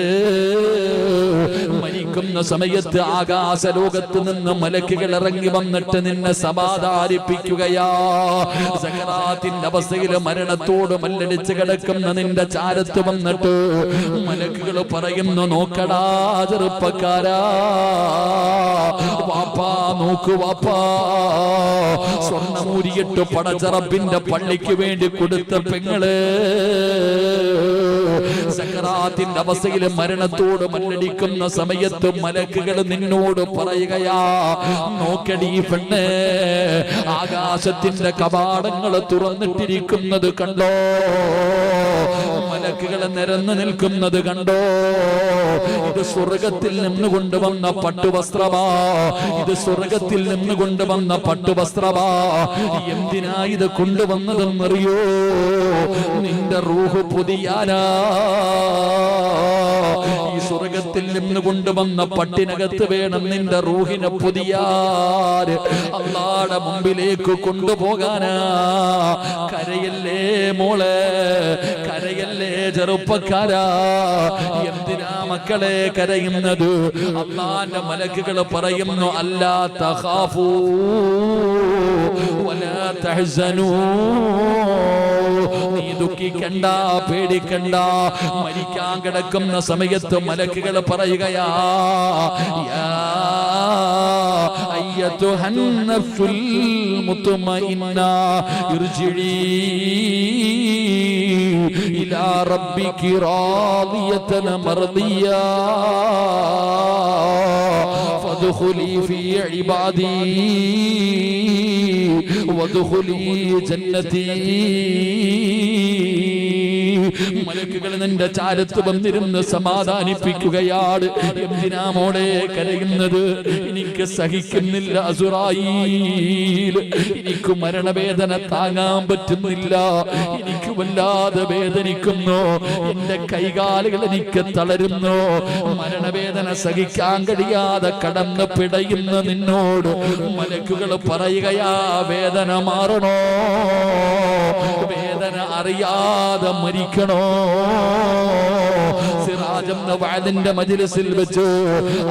മരിക്കുന്ന സമയത്ത് ആകാശ ലോകത്ത് നിന്ന് മലക്കുകൾ ഇറങ്ങി വന്നിട്ട് നിന്നെ സമാധാനിപ്പിക്കുകയാ. സകറാത്തിന്റെ അവസ്ഥയിൽ മരണത്തോട് മല്ലടിച്ച് കിടക്കുന്ന നിന്റെ ചാരത്ത് വന്നിട്ട് മലക്കുകൾ പറയുന്നു, നോക്കടാ ചെറുപ്പക്കാരാ, വാപ്പാ നോക്കു വാപ്പാ, സ്വർണ്ണമൂരിയിട്ട് പടച്ചറപ്പിന്റെ പള്ളിക്ക് വേണ്ടി കൊടുത്ത പെങ്ങള് സക്കറാത്തിന്റെ അവസ്ഥയിൽ മരണത്തോട് മല്ലടിക്കുന്ന സമയത്ത് മലക്കുകൾ നിന്നോട് പറയുകയാ, നോക്കടി പെണ്ണ്, ആകാശത്തിന്റെ കവാടങ്ങൾ തുറന്നിട്ടിരിക്കുന്നത് കണ്ടോ? മലക്കുകൾ നിരന്നു നിൽക്കുന്നത് കണ്ടോ? ഇത് സ്വർഗത്തിൽ നിന്ന് കൊണ്ടുവന്ന പട്ടുവസ്ത്രമാ. ഇത് സ്വർഗത്തിൽ നിന്ന് കൊണ്ടുവന്ന പട്ടുവസ്ത്രമാ. എന്തിനാ ഇത് കൊണ്ടുവന്നതെന്നറിയോ? നിന്റെ റൂഹ് പുതിയാനാ. ഈ സ്വർഗത്തിൽ നിന്ന് കൊണ്ടുവന്ന പട്ടിനകത്ത് വേണം നിന്റെ റൂഹിനെ പുതിയാര് അല്ലാഹുവിന്റെ മുമ്പിലേക്ക് കൊണ്ടുപോകാനാ. കരയല്ലേ മോളെ, കരയല്ലേ ചെറുപ്പക്കാരാ. എന്തിനാ മക്കളെ കരയുന്നത്? അല്ലാഹുവിന്റെ മലക്കുകൾ പറയുന്നു, അല്ലാ തഖാഫൂ വലാ തഹ്സനൂ. നീ ദുഃഖിക്കണ്ട, പേടിക്കണ്ട. മരിക്കാൻ കിടക്കുന്ന സമയത്ത് മലക്കുകൾ പറയുകയാ, യാ അയ്യതുഹൻ നഫ്സുൽ മുത്മഇന്ന ഇർജിഇ ഇലാ റബ്ബികി റാദിയതൻ മർദിയാ ഫദ്ഖുലി ഫീ ഇബാദി വദ്ഖുലി ജന്നതി. മലക്കുകൾ നിന്റെ ചാരത്ത് വന്നിരുന്ന് സമാധാനിപ്പിക്കുകയാണ്. എന്തിനാ മോളെ കരയുന്നത്? എനിക്ക് സഹിക്കുന്നില്ല അസുറായീൽ, എനിക്ക് മരണവേദന താങ്ങാൻ പറ്റുന്നില്ല, എനിക്ക് വല്ലാതെ വേദനിക്കുന്നു, എന്റെ കൈകാലുകൾ എനിക്ക് തളരുന്നു, മരണവേദന സഹിക്കാൻ കഴിയാതെ കടന്ന് പിടയുന്ന നിന്നോട് മലക്കുകൾ പറയുകയാ, വേദന മാറണോ? വേദന അറിയാതെ മരിക്കണോ? സിറാജ് എന്ന വഅദിന്റെ മജ്‌ലിസിൽ വെച്ച്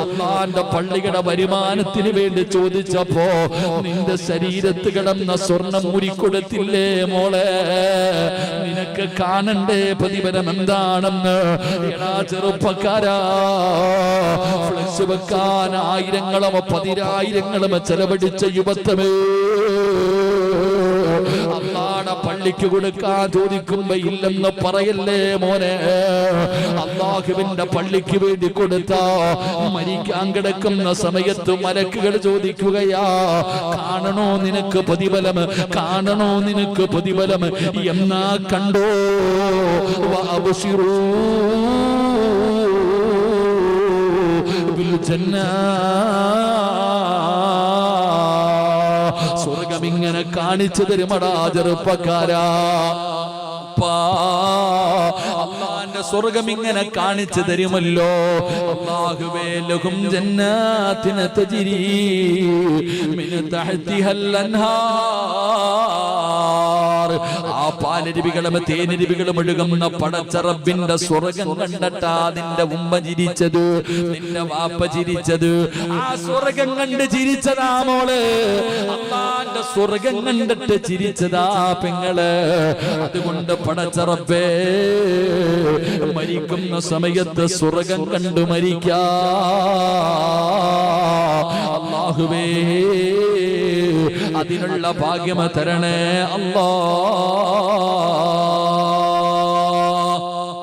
അല്ലാഹുവിന്റെ പള്ളിയുടെ വരുമാനത്തിന് വേണ്ടി ചോദിച്ചപ്പോ നിന്റെ ശരീരത്ത് കിടന്ന സ്വർണം മുറിക്കൊടുത്തില്ലേ മോളെ? നിനക്ക് കാണണ്ടേ പ്രതിഫലം എന്താണെന്ന്? എടാ ചെറുപ്പക്കാരാ, ഫ്ലക്സ് വെക്കാൻ ആയിരങ്ങളും പതിനായിരങ്ങളും ചെലവഴിച്ച യുവത്വമേ, അല്ലാഹുവിന്റെ പള്ളിക്ക് കൊടുക്കാൻ ചോദിക്കുമ്പോ ഇല്ലെന്ന് പറയല്ലേ മോനെ. അല്ലാഹുവിന്റെ പള്ളിക്ക് വേണ്ടി കൊടുത്ത മരിക്കാൻ കിടക്കുന്ന സമയത്ത് മലക്കുകൾ ചോദിക്കുകയാ, കാണണോ നിനക്ക് പ്രതിഫലം? കാണണോ നിനക്ക് പ്രതിഫലം? എന്നാ കണ്ടോ? വഅബ്ശിറൂ ബിൽ ജന്നാ, സ്വർഗം ഇങ്ങനെ കാണിച്ചു തരുമടാ ചെറുപ്പക്കാരാ. അല്ലാഹുവിന്റെ സ്വർഗം ഇങ്ങനെ കാണിച്ചു തരുമല്ലോ. അല്ലാഹുവേ, ലഹും ജന്നാത്തിൻ തജ്രി മിൻ തഹ്തിഹൽ അൻഹാർ. ആ പാലരുവികളും തേനരുവികളും ഒഴുകുന്ന പടച്ച റബ്ബിന്റെ സ്വർഗം കണ്ടിട്ടാ നിന്റെ ഉമ്മ ചിരിച്ചത്, നിന്റെ വാപ്പ ചിരിച്ചത്. ആ സ്വർഗം കണ്ട് ചിരിച്ചതാ മോള്, അല്ലാഹുവിന്റെ സ്വർഗം കണ്ടിട്ട് ചിരിച്ചതാ പെങ്ങള്. അതുകൊണ്ട് പടച്ച റബ്ബേ, മരിക്കുന്ന സമയത്ത് സ്വർഗം കണ്ടു മരിക്കാ. അല്ലാഹുവേ, അതിനുള്ള ഭാഗ്യം തരണേ അല്ലാഹ്.